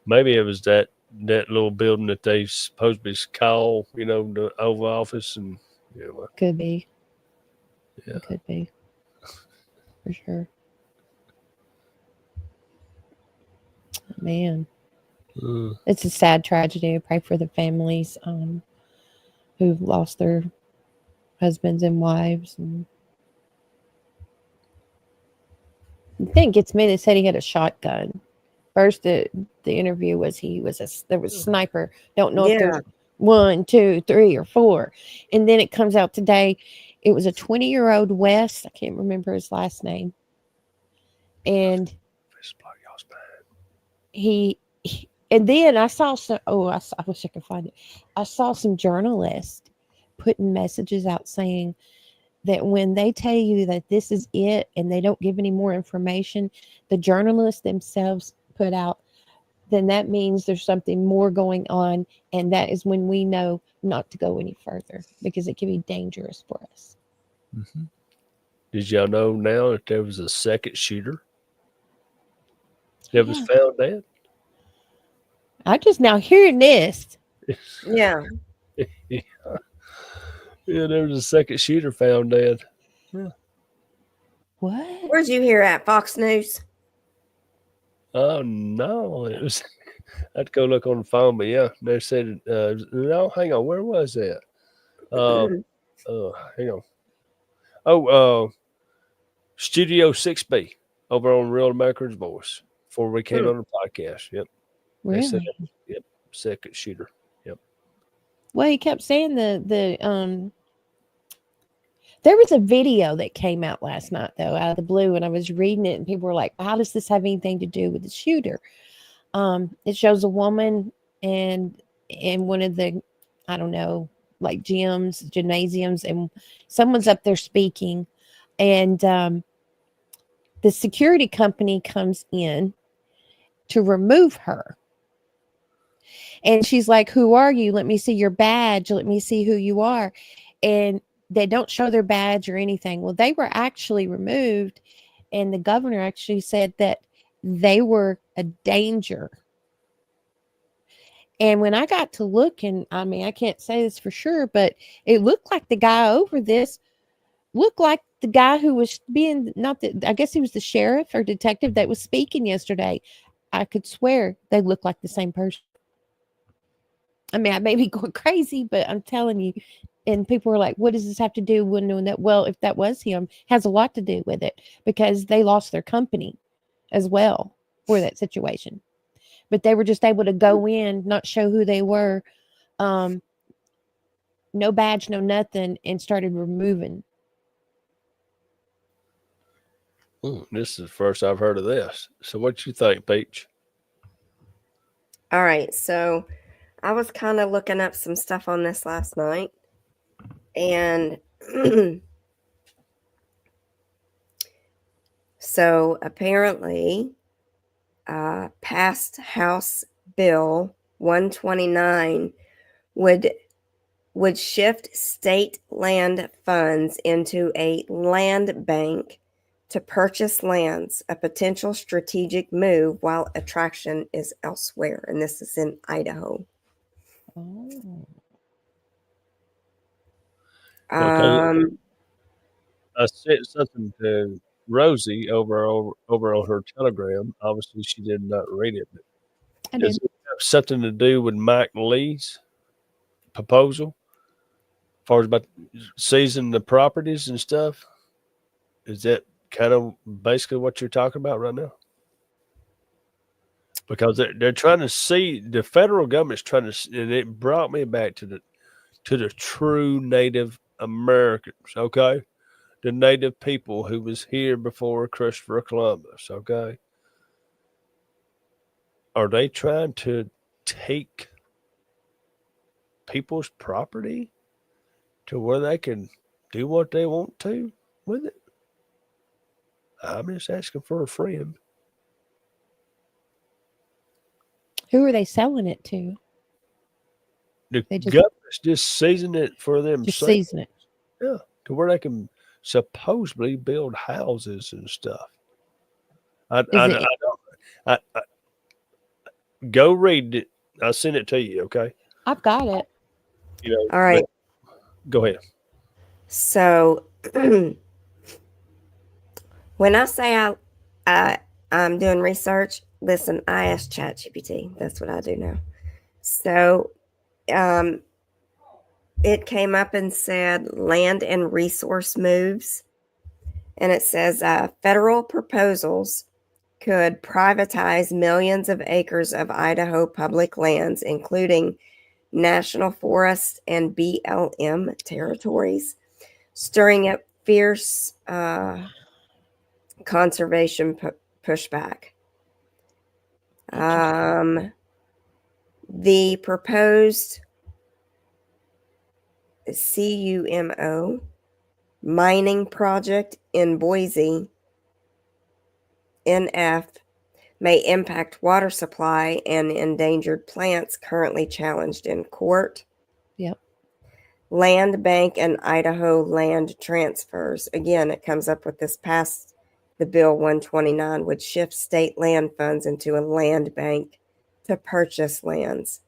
[SPEAKER 1] Maybe it was that little building that they supposed to be called, the Oval Office, and
[SPEAKER 4] Could be.
[SPEAKER 1] Yeah.
[SPEAKER 4] It could be. For sure. Man. It's a sad tragedy. I pray for the families who've lost their husbands and wives. And the thing gets me, they said he had a shotgun. First, the interview was there was a sniper. Don't know if there's 1, 2, 3, or 4. And then it comes out today, it was a 20-year-old West. I can't remember his last name. And and then I saw some, I wish I could find it. I saw some journalists putting messages out saying that when they tell you that this is it and they don't give any more information, the journalists themselves put out, then that means there's something more going on. And that is when we know not to go any further because it can be dangerous for us.
[SPEAKER 1] Mm-hmm. Did y'all know now that there was a second shooter that was found dead?
[SPEAKER 4] I'm just now hearing this.
[SPEAKER 2] Yeah.
[SPEAKER 1] Yeah, there was a second shooter found dead. Yeah.
[SPEAKER 4] What?
[SPEAKER 2] Where'd you hear at? Fox News?
[SPEAKER 1] Oh no, it was. I'd go look on the phone, but yeah, they said no. Hang on, where was that? Hang on. Studio 6B over on Real America's Voice before we came on the podcast. Yep.
[SPEAKER 4] Really?
[SPEAKER 1] They said, yep, second shooter. Yep.
[SPEAKER 4] Well, he kept saying there was a video that came out last night, though, out of the blue, and I was reading it, and people were like, how does this have anything to do with the shooter? It shows a woman in one of the, I don't know, like gymnasiums, and someone's up there speaking, and the security company comes in to remove her. And she's like, who are you? Let me see your badge. Let me see who you are. And they don't show their badge or anything. Well, they were actually removed. And the governor actually said that they were a danger. And when I got to looking, I mean, I can't say this for sure, but it looked like the guy over this looked like the guy who was I guess he was the sheriff or detective that was speaking yesterday. I could swear they look like the same person. I mean, I may be going crazy, but I'm telling you. And people were like, what does this have to do with knowing that? Well, if that was him, has a lot to do with it because they lost their company as well for that situation. But they were just able to go in, not show who they were, no badge, no nothing, and started removing.
[SPEAKER 1] This is the first I've heard of this. So what you think, Peach?
[SPEAKER 2] All right. So I was kind of looking up some stuff on this last night. And so apparently passed House Bill 129 would shift state land funds into a land bank to purchase lands, a potential strategic move while attraction is elsewhere. And this is in Idaho.
[SPEAKER 4] Oh.
[SPEAKER 1] I sent something to Rosie over on her Telegram. Obviously, she did not read it. But does it have something to do with Mike Lee's proposal, as far as about seizing the properties and stuff? Is that kind of basically what you're talking about right now? Because they're trying to see, the federal government's trying to, and it brought me back to the true Native Americans, okay? The native people who was here before Christopher Columbus, okay? Are they trying to take people's property to where they can do what they want to with it? I'm just asking for a friend.
[SPEAKER 4] Who are they selling it to?
[SPEAKER 1] The government's just seizing it for them.
[SPEAKER 4] Just seizing it.
[SPEAKER 1] Yeah, to where they can supposedly build houses and stuff. I
[SPEAKER 4] Is
[SPEAKER 1] I,
[SPEAKER 4] it?
[SPEAKER 1] I don't. I go read it. I'll send it to you. Okay.
[SPEAKER 4] I've got it.
[SPEAKER 1] You know.
[SPEAKER 2] All right.
[SPEAKER 1] Go ahead.
[SPEAKER 2] So when I say I'm doing research, listen, I ask ChatGPT. That's what I do now. So it came up and said land and resource moves. And it says federal proposals could privatize millions of acres of Idaho public lands, including national forests and BLM territories, stirring up fierce conservation pushback. The proposed CUMO mining project in Boise, NF, may impact water supply and endangered plants currently challenged in court.
[SPEAKER 4] Yep.
[SPEAKER 2] Land bank and Idaho land transfers. Again, it comes up with this past the Bill 129, which shifts state land funds into a land bank to purchase lands.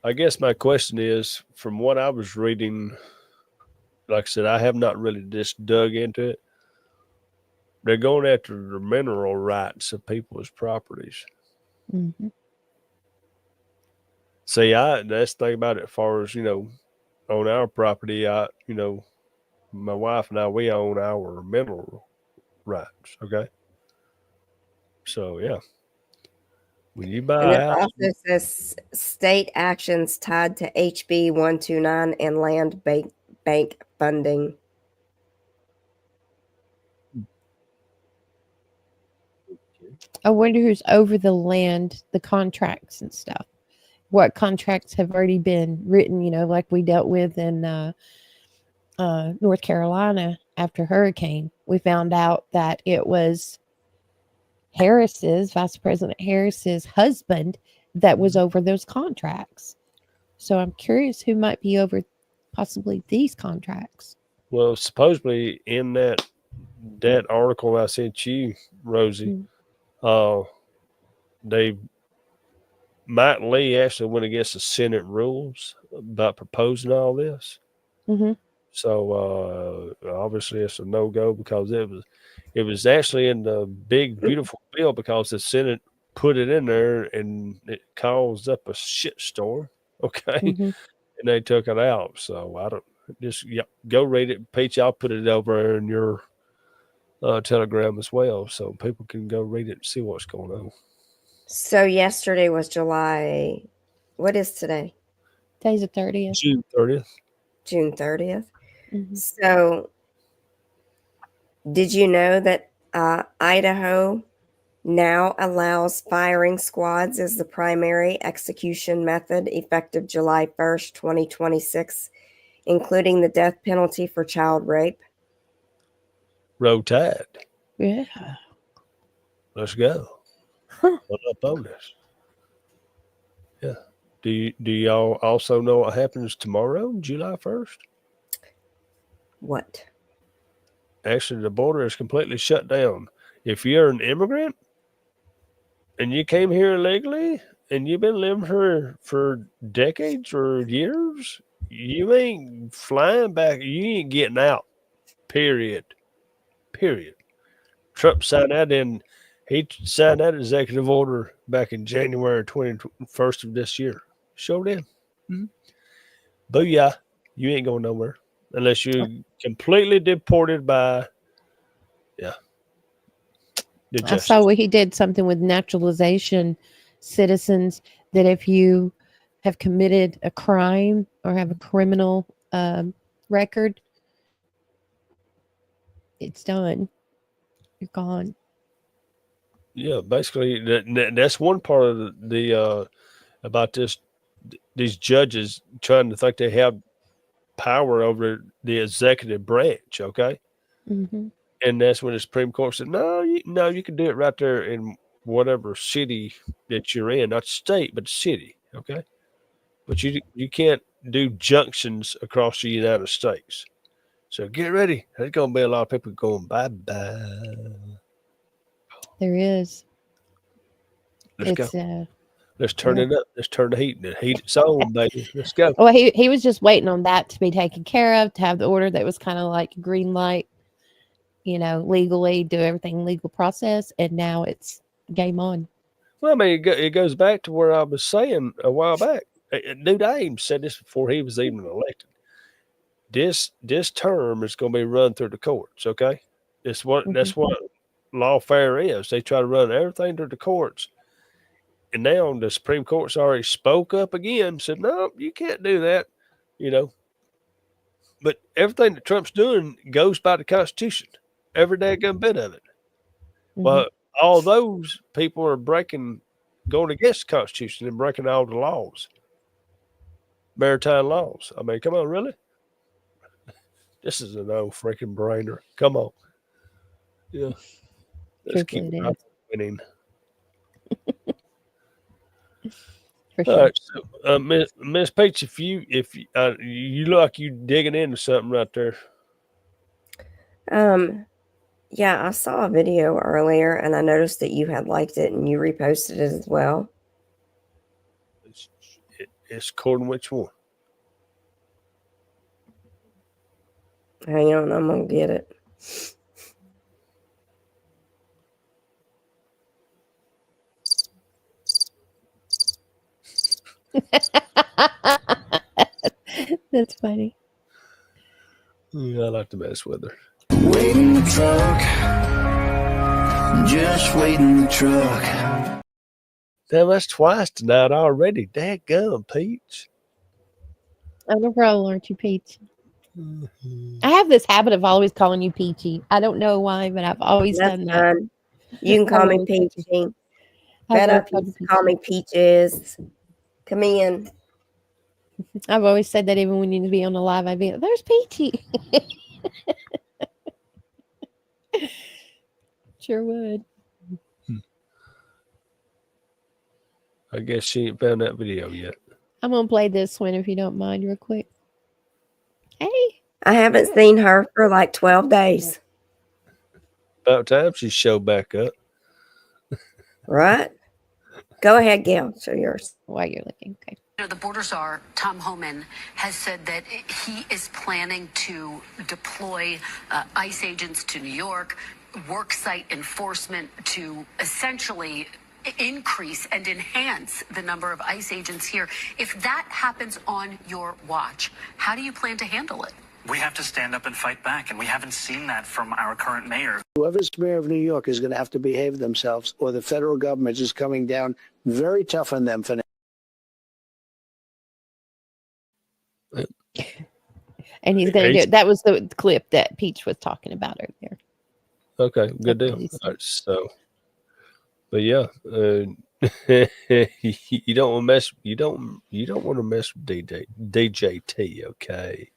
[SPEAKER 1] I guess my question is, from what I was reading, like I said, I have not really just dug into it. They're going after the mineral rights of people's properties.
[SPEAKER 4] Mm-hmm.
[SPEAKER 1] See, that's the thing about it. As far as, on our property, my wife and I, we own our mineral rights. Okay. So, yeah. When you buy
[SPEAKER 2] And it
[SPEAKER 1] a house,
[SPEAKER 2] also says state actions tied to HB 129 and land bank funding.
[SPEAKER 4] I wonder who's over the land, the contracts and stuff. What contracts have already been written, like we dealt with in North Carolina after hurricane. We found out that it was Vice President Harris's husband that was over those contracts. So I'm curious who might be over possibly these contracts.
[SPEAKER 1] well, supposedly in that article I sent you, Rosie, Mike Lee actually went against the Senate rules about proposing all this.
[SPEAKER 4] Mm-hmm.
[SPEAKER 1] So obviously it's a no-go because it was actually in the big beautiful bill because the Senate put it in there and it caused up a shitstorm. Okay, and they took it out. So I don't go read it, Peach. I'll put it over in your Telegram as well, so people can go read it and see what's going on.
[SPEAKER 2] So yesterday was July. What is today?
[SPEAKER 4] Today's the 30th.
[SPEAKER 1] June 30th.
[SPEAKER 2] June 30th.
[SPEAKER 4] Mm-hmm.
[SPEAKER 2] So did you know that Idaho now allows firing squads as the primary execution method effective July 1st, 2026, including the death penalty for child rape?
[SPEAKER 1] Roll Tide.
[SPEAKER 4] Yeah.
[SPEAKER 1] Let's go. Put up on this. Yeah. Do y'all also know what happens tomorrow, July 1st?
[SPEAKER 2] What?
[SPEAKER 1] Actually, the border is completely shut down. If you're an immigrant and you came here illegally and you've been living here for decades or years, you ain't flying back. You ain't getting out. Period. Trump signed that he signed that executive order back in January 21st of this year. Sure did. Mm-hmm. Booyah. You ain't going nowhere unless you're completely deported by, the
[SPEAKER 4] I
[SPEAKER 1] justice.
[SPEAKER 4] saw he did something with naturalization citizens that if you have committed a crime or have a criminal record, it's done. You're gone.
[SPEAKER 1] Yeah, basically that's one part of the about these judges trying to think they have power over the executive branch. Okay, and that's when the Supreme Court said, no, you can do it right there in whatever city that you're in, not state but city. Okay, but you can't do junctions across the United States. So get ready. There's going to be a lot of people going bye-bye.
[SPEAKER 4] There is.
[SPEAKER 1] Let's
[SPEAKER 4] It's
[SPEAKER 1] go. Let's turn it up. Let's turn the heat. The heat is on, baby. Let's go.
[SPEAKER 4] well, he was just waiting on that to be taken care of, to have the order that was kind of like green light, legally do everything legal process, and now it's game on.
[SPEAKER 1] Well, I mean, it goes back to where I was saying a while back. Dude, I even said this before he was even elected. This term is going to be run through the courts. Okay, that's what lawfare is. They try to run everything through the courts. And now the Supreme Court's already spoke up again, said, no, you can't do that, But everything that Trump's doing goes by the Constitution, every daggone bit of it.
[SPEAKER 4] Mm-hmm.
[SPEAKER 1] Well, all those people are going against the Constitution and breaking all the laws, maritime laws. I mean, come on, really? This is an old freaking brainer. Come on. Yeah. Let's keep winning.
[SPEAKER 4] For sure.
[SPEAKER 1] All right, so Miss Peach, if you look like you digging into something right there.
[SPEAKER 2] Yeah, I saw a video earlier and I noticed that you had liked it and you reposted it as well.
[SPEAKER 1] It's according to which one.
[SPEAKER 2] Hang on, I'm gonna get it.
[SPEAKER 4] That's funny.
[SPEAKER 1] Yeah, I like to mess with her.
[SPEAKER 3] Wait in the truck. Just wait in the truck.
[SPEAKER 1] Damn, that's twice tonight already. Dadgum, Peach.
[SPEAKER 4] No problem, aren't you, Peach? I have this habit of always calling you Peachy. I don't know why, but I've always done that.
[SPEAKER 2] Fine. You can call me Peachy. Better call me Peaches. Come in.
[SPEAKER 4] I've always said that even when you need to be on the live, I'd be like, there's Peachy. Sure would.
[SPEAKER 1] I guess she ain't found that video yet.
[SPEAKER 4] I'm going to play this one if you don't mind real quick. Hey.
[SPEAKER 2] I haven't seen her for like 12 days.
[SPEAKER 1] About time she showed back up.
[SPEAKER 2] Right? Go ahead, Gail. Show yours.
[SPEAKER 4] While you're looking. Okay.
[SPEAKER 12] The border czar, Tom Homan, has said that he is planning to deploy ICE agents to New York, worksite enforcement to essentially increase and enhance the number of ICE agents here. If that happens on your watch, how do you plan to handle it?
[SPEAKER 13] We have to stand up and fight back, and we haven't seen that from our current mayor.
[SPEAKER 14] Whoever's mayor of New York is going to have to behave themselves, or the federal government is coming down very tough on them for now.
[SPEAKER 4] And he's going to do it. That was the clip that Peach was talking about earlier.
[SPEAKER 1] Okay, good deal. All right, so, but yeah, you don't want to mess. You don't want to mess with DJT, okay?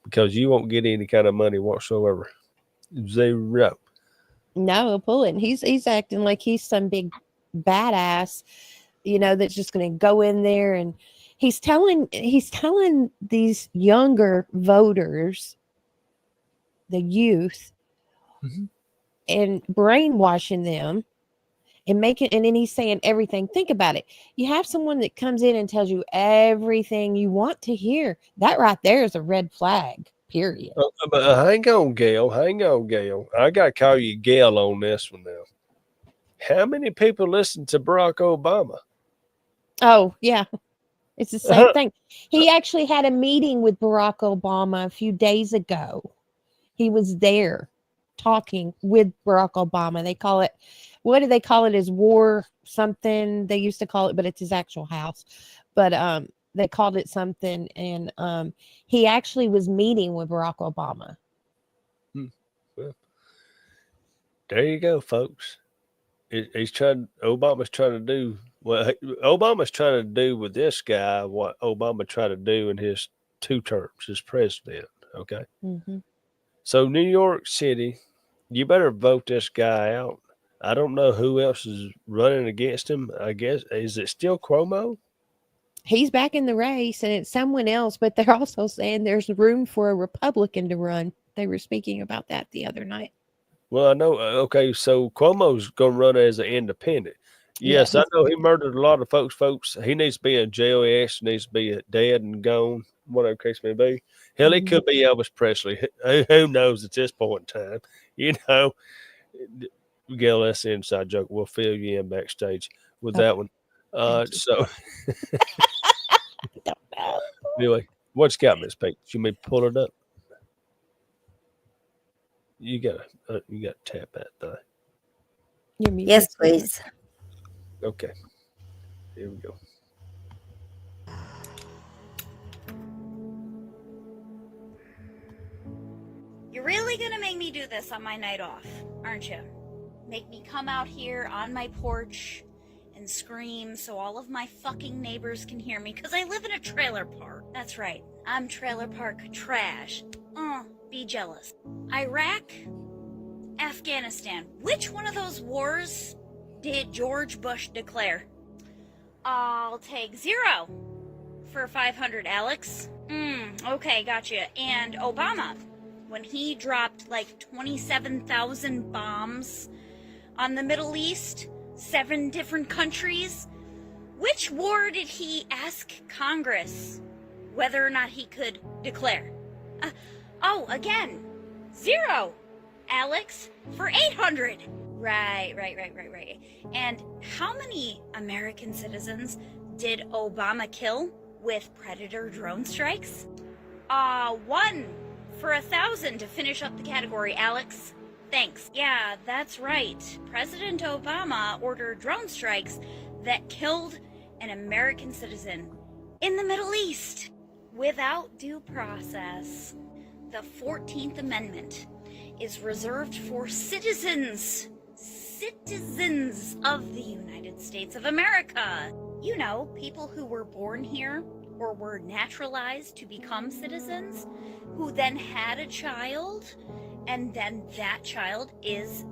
[SPEAKER 1] Because you won't get any kind of money whatsoever. Zero.
[SPEAKER 4] No, he'll pull it. And he's acting like he's some big badass, that's just going to go in there, and he's telling these younger voters, the youth, and brainwashing them and and then he's saying everything. Think about it. You have someone that comes in and tells you everything you want to hear. That right there is a red flag, period.
[SPEAKER 1] But hang on, Gail. I got to call you Gail on this one now. How many people listen to Barack Obama?
[SPEAKER 4] Oh, yeah. It's the same thing. He actually had a meeting with Barack Obama a few days ago. He was there talking with Barack Obama. They call it, what do they call it? Is war something they used to call it, but it's his actual house. But they called it something, and he actually was meeting with Barack Obama.
[SPEAKER 1] Well, there you go, folks. Obama's trying to do with this guy what Obama tried to do in his 2 terms as president. Okay.
[SPEAKER 4] Mm-hmm.
[SPEAKER 1] So New York City, you better vote this guy out. I don't know who else is running against him. I guess, is it still Cuomo?
[SPEAKER 4] he's back in the race and it's someone else, but they're also saying there's room for a Republican to run. They were speaking about that the other night.
[SPEAKER 1] Well, I know. Okay, so Cuomo's going to run as an independent. Yes,
[SPEAKER 4] Yeah.
[SPEAKER 1] I know he murdered a lot of folks. He needs to be in jail. He actually needs to be dead and gone, whatever the case may be. Hell, he could be Elvis Presley. Who knows at this point in time? You know, Gail, that's the inside joke. We'll fill you in backstage with that one. So, anyway, what's got Miss Pete? You may pull it up. You gotta tap that thing.
[SPEAKER 2] Yes, please.
[SPEAKER 1] Okay. Here we go.
[SPEAKER 15] You're really gonna make me do this on my night off, aren't you? Make me come out here on my porch and scream so all of my fucking neighbors can hear me, because I live in a trailer park. That's right, I'm trailer park trash. Be jealous. Iraq, Afghanistan. Which one of those wars did George Bush declare? I'll take 0 for 500, Alex. Okay, gotcha. And Obama, when he dropped like 27,000 bombs on the Middle East, 7 different countries, which war did he ask Congress whether or not he could declare? Again, 0, Alex, for 800. Right. And how many American citizens did Obama kill with Predator drone strikes? 1 for 1,000 to finish up the category, Alex. Thanks. Yeah, that's right. President Obama ordered drone strikes that killed an American citizen in the Middle East without due process. The 14th Amendment is reserved for citizens of the United States of America. You know, people who were born here or were naturalized to become citizens, who then had a child, and then that child is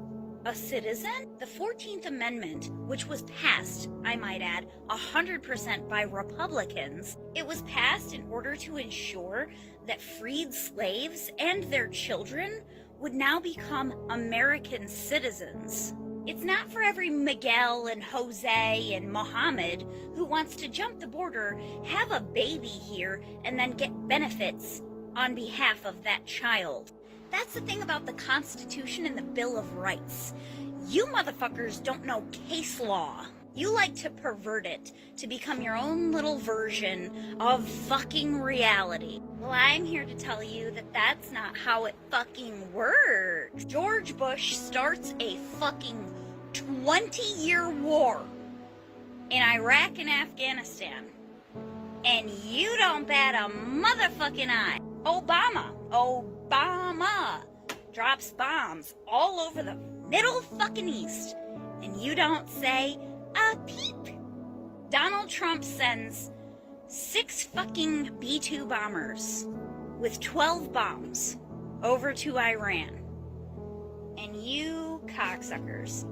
[SPEAKER 15] a citizen. The 14th Amendment, which was passed, I might add, 100% by Republicans, it was passed in order to ensure that freed slaves and their children would now become American citizens. It's not for every Miguel and Jose and Mohammed who wants to jump the border, have a baby here, and then get benefits on behalf of that child. That's the thing about the Constitution and the Bill of Rights. You motherfuckers don't know case law. You like to pervert it to become your own little version of fucking reality. Well, I'm here to tell you that that's not how it fucking works. George Bush starts a fucking 20-year war in Iraq and Afghanistan, and you don't bat a motherfucking eye. Obama drops bombs all over the Middle fucking East, and you don't say a peep. Donald Trump sends 6 fucking B-2 bombers with 12 bombs over to Iran, and you cocksuckers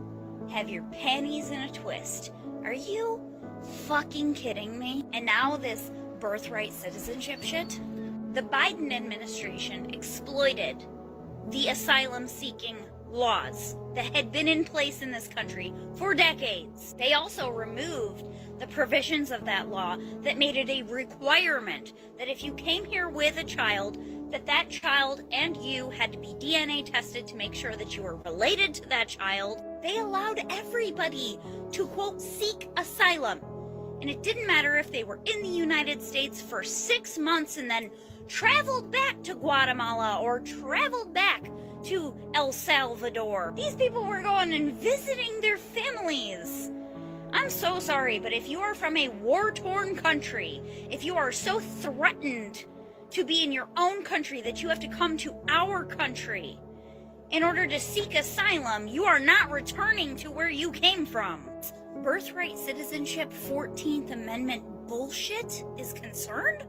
[SPEAKER 15] have your panties in a twist. Are you fucking kidding me? And now this birthright citizenship shit? The Biden administration exploited the asylum-seeking laws that had been in place in this country for decades. They also removed the provisions of that law that made it a requirement that if you came here with a child, that child and you had to be DNA tested to make sure that you were related to that child. They allowed everybody to, quote, seek asylum. And it didn't matter if they were in the United States for 6 months and then traveled back to Guatemala or traveled back to El Salvador. These people were going and visiting their families. I'm so sorry, but if you are from a war-torn country, if you are so threatened to be in your own country that you have to come to our country in order to seek asylum, you are not returning to where you came from. Birthright citizenship 14th Amendment bullshit is concerned?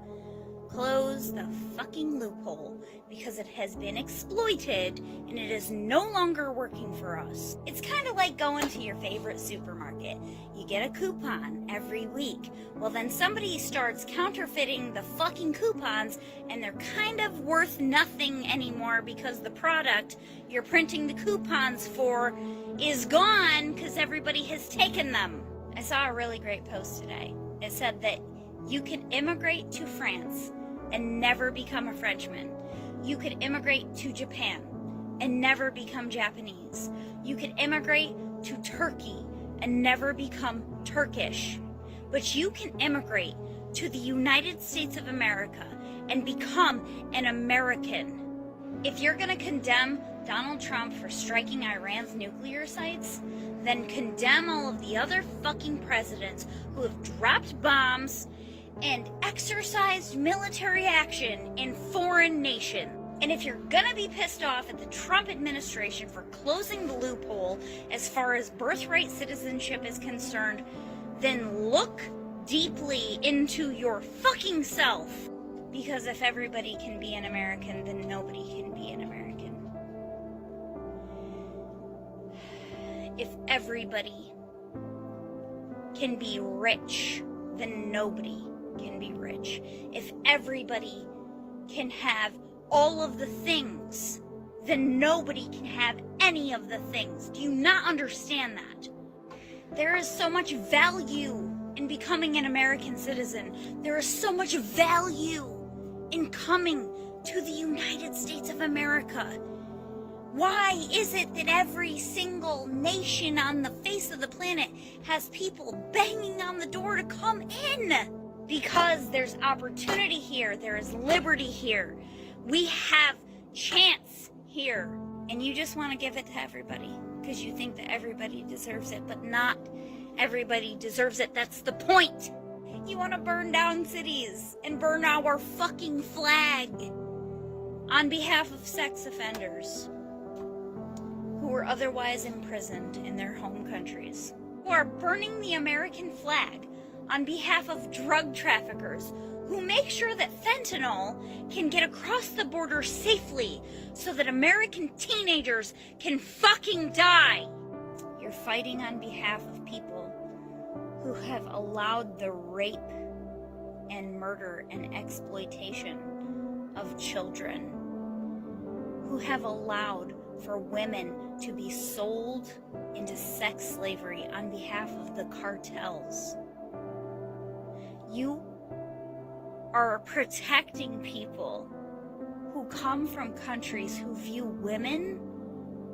[SPEAKER 15] close the fucking loophole because it has been exploited and it is no longer working for us. It's kind of like going to your favorite supermarket. You get a coupon every week. Well, then somebody starts counterfeiting the fucking coupons and they're kind of worth nothing anymore because the product you're printing the coupons for is gone because everybody has taken them. I saw a really great post today. It said that you can immigrate to France and never become a Frenchman. You could immigrate to Japan and never become Japanese. You could immigrate to Turkey and never become Turkish. But you can immigrate to the United States of America and become an American. If you're gonna condemn Donald Trump for striking Iran's nuclear sites, then condemn all of the other fucking presidents who have dropped bombs and exercised military action in foreign nations. And if you're gonna be pissed off at the Trump administration for closing the loophole as far as birthright citizenship is concerned, then look deeply into your fucking self. Because if everybody can be an American, then nobody can be an American. If everybody can be rich, then nobody can be rich. If everybody can have all of the things, then nobody can have any of the things. Do you not understand that? There is so much value in becoming an American citizen. There is so much value in coming to the United States of America. Why is it that every single nation on the face of the planet has people banging on the door to come in? Because there's opportunity here, there is liberty here. We have chance here. And you just want to give it to everybody because you think that everybody deserves it, but not everybody deserves it. That's the point. You want to burn down cities and burn our fucking flag on behalf of sex offenders who were otherwise imprisoned in their home countries. Who are burning the American flag on behalf of drug traffickers who make sure that fentanyl can get across the border safely so that American teenagers can fucking die. You're fighting on behalf of people who have allowed the rape and murder and exploitation of children, who have allowed for women to be sold into sex slavery on behalf of the cartels. You are protecting people who come from countries who view women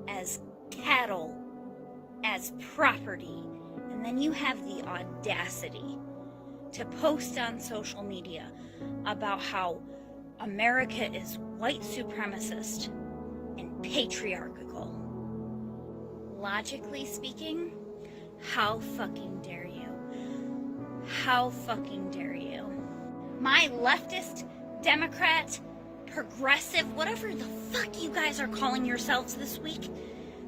[SPEAKER 15] as cattle, as property, and then you have the audacity to post on social media about how America is white supremacist and patriarchal. Logically speaking, how fucking dare you? How fucking dare you? My leftist, Democrat, progressive, whatever the fuck you guys are calling yourselves this week,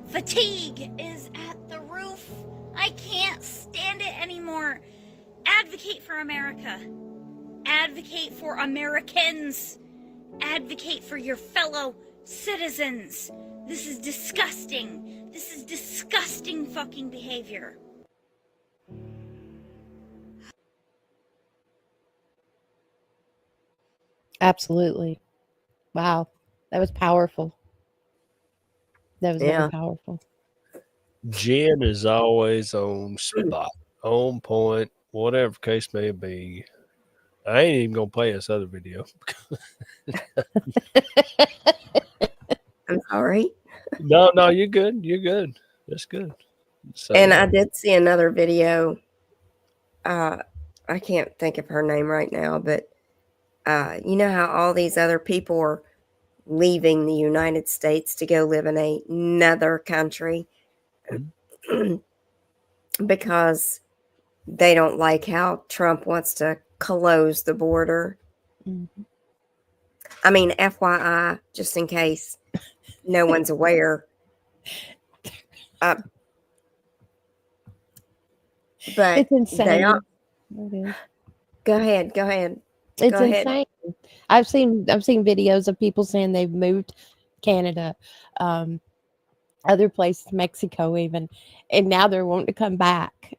[SPEAKER 15] fatigue is at the roof. I can't stand it anymore. Advocate for America. Advocate for Americans. Advocate for your fellow citizens. This is disgusting. This is disgusting fucking behavior.
[SPEAKER 4] Absolutely. Wow. That was powerful. That was very powerful.
[SPEAKER 1] Jen is always on spot, on point, whatever case may be. I ain't even gonna play this other video.
[SPEAKER 2] I'm sorry.
[SPEAKER 1] No, you're good. You're good. That's good. So,
[SPEAKER 2] And I did see another video. I can't think of her name right now, but you know how all these other people are leaving the United States to go live in another country because they don't like how Trump wants to close the border.
[SPEAKER 4] Mm-hmm.
[SPEAKER 2] I mean, FYI, just in case no one's aware. But
[SPEAKER 4] It's insane.
[SPEAKER 2] they are.
[SPEAKER 4] It is.
[SPEAKER 2] Go ahead.
[SPEAKER 4] It's
[SPEAKER 2] Go ahead.
[SPEAKER 4] insane. I've seen videos of people saying they've moved Canada, other places, Mexico even, and now they're wanting to come back.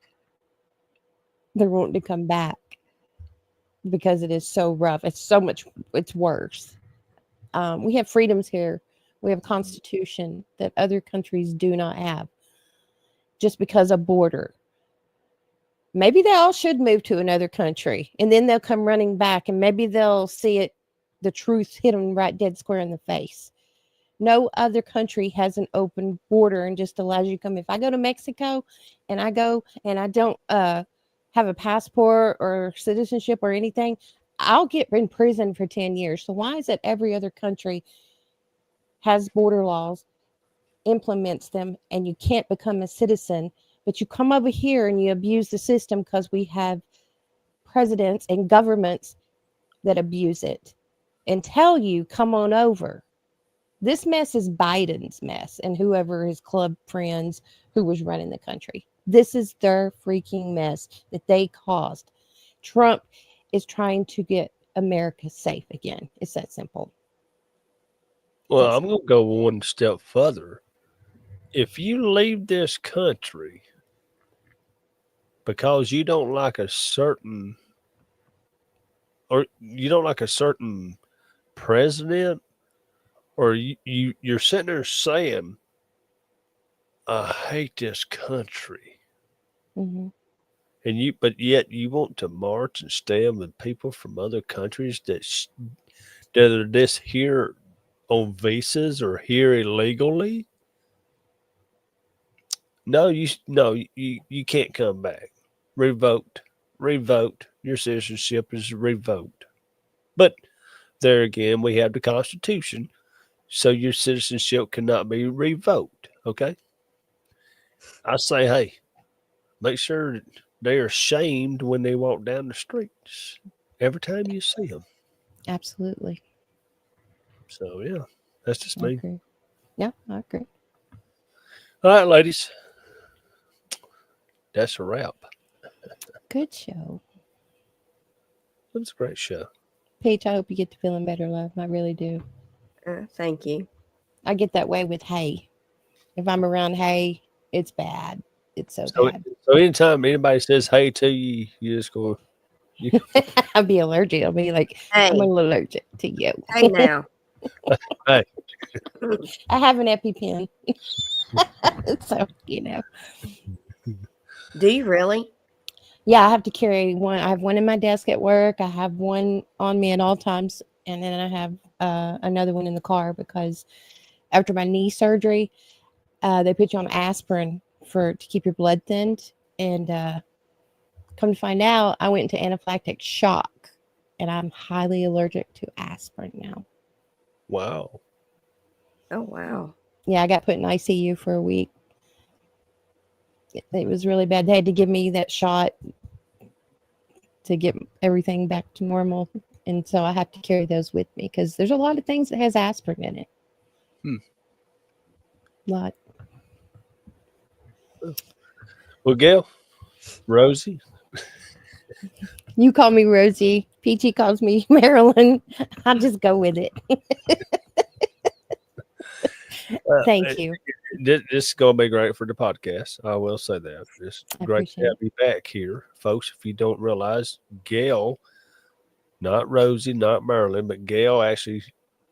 [SPEAKER 4] They're wanting to come back because it is so rough. It's so much. It's worse. We have freedoms here. We have a constitution that other countries do not have. Just because of border. Maybe they all should move to another country, and then they'll come running back, and maybe they'll see it, the truth hit them right dead square in the face. No other country has an open border and just allows you to come. If I go to Mexico and I go and I don't have a passport or citizenship or anything, I'll get in prison for 10 years. So why is it every other country has border laws, implements them, and you can't become a citizen, but you come over here and you abuse the system because we have presidents and governments that abuse it and tell you, come on over. This mess is Biden's mess and whoever his club friends who was running the country. This is their freaking mess that they caused. Trump is trying to get America safe again. It's that simple.
[SPEAKER 1] Well, I'm going to go one step further. If you leave this country because you don't like a certain president, or you're sitting there saying, I hate this country.
[SPEAKER 4] Mm-hmm.
[SPEAKER 1] But yet you want to march and stand with people from other countries that are just here on visas or here illegally. No, you can't come back. Revoke. Your citizenship is revoked. But there again, we have the Constitution, so your citizenship cannot be revoked. Okay. I say, hey, make sure they are shamed when they walk down the streets every time you see them.
[SPEAKER 4] Absolutely.
[SPEAKER 1] So yeah, that's just
[SPEAKER 4] I
[SPEAKER 1] me.
[SPEAKER 4] agree. Yeah, I agree.
[SPEAKER 1] All right, ladies. That's a wrap.
[SPEAKER 4] Good show.
[SPEAKER 1] It was a great show.
[SPEAKER 4] Peach, I hope you get to feeling better, love. I really do.
[SPEAKER 2] Thank you.
[SPEAKER 4] I get that way with hay. If I'm around hay, it's bad. It's so bad.
[SPEAKER 1] So anytime anybody says hey to you, you just go.
[SPEAKER 4] I'll be allergic. I'll be like,
[SPEAKER 2] Hey.
[SPEAKER 4] I'm a little allergic to you.
[SPEAKER 2] Hey now.
[SPEAKER 1] Hey.
[SPEAKER 4] I have an EpiPen. So,
[SPEAKER 2] Do you really?
[SPEAKER 4] Yeah, I have to carry one. I have one in my desk at work. I have one on me at all times. And then I have another one in the car because after my knee surgery, they put you on aspirin to keep your blood thinned. And come to find out, I went into anaphylactic shock. And I'm highly allergic to aspirin now.
[SPEAKER 1] Wow.
[SPEAKER 2] Oh, wow.
[SPEAKER 4] Yeah, I got put in ICU for a week. It was really bad. They had to give me that shot to get everything back to normal. And so I have to carry those with me because there's a lot of things that has aspirin in it. A lot.
[SPEAKER 1] Well, Gail, Rosie.
[SPEAKER 4] You call me Rosie. Peachy calls me Marilyn. I'll just go with it. Thank you.
[SPEAKER 1] This is going to be great for the podcast. I will say that. It's great to have you back here. Folks, if you don't realize, Gail, not Rosie, not Marilyn, but Gail actually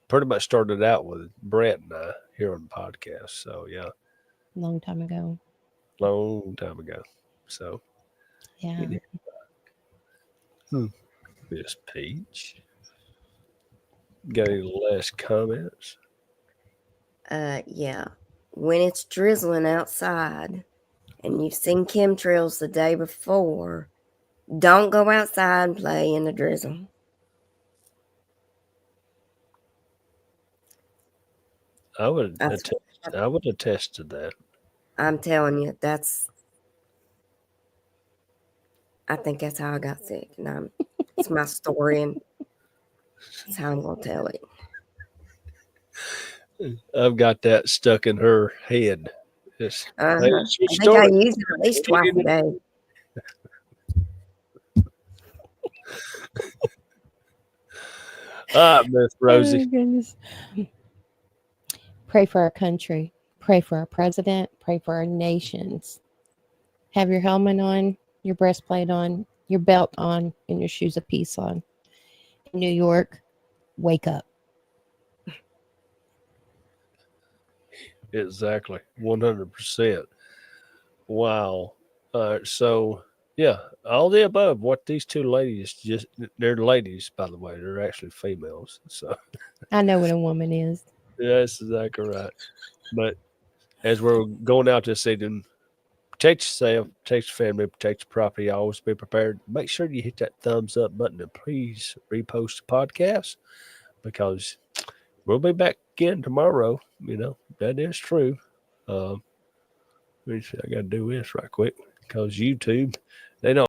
[SPEAKER 1] pretty much started out with Brett and I here on the podcast. So, yeah.
[SPEAKER 4] Long time ago.
[SPEAKER 1] So,
[SPEAKER 4] yeah.
[SPEAKER 1] Miss Peach. Got any last comments?
[SPEAKER 2] Yeah. When it's drizzling outside and you've seen chemtrails the day before, don't go outside and play in the drizzle.
[SPEAKER 1] I would attest to that.
[SPEAKER 2] I'm telling you, I think that's how I got sick. And it's my story, and that's how I'm going to tell it.
[SPEAKER 1] I've got that stuck in her head.
[SPEAKER 2] I think I use it at least twice a day.
[SPEAKER 1] Miss
[SPEAKER 4] Oh,
[SPEAKER 1] Rosie.
[SPEAKER 4] goodness. Pray for our country. Pray for our president. Pray for our nations. Have your helmet on, your breastplate on, your belt on, and your shoes of peace on. In New York, wake up.
[SPEAKER 1] Exactly. 100%. Wow. So yeah, all the above. What these two ladies they're ladies, by the way. They're actually females. So
[SPEAKER 4] I know what a woman is.
[SPEAKER 1] that's exactly right. But as we're going out this evening, protect yourself, protect your family, protect your property. Always be prepared. Make sure you hit that thumbs up button and please repost the podcast because we'll be back again tomorrow. That is true. Let me see, I got to do this right quick because YouTube, they don't.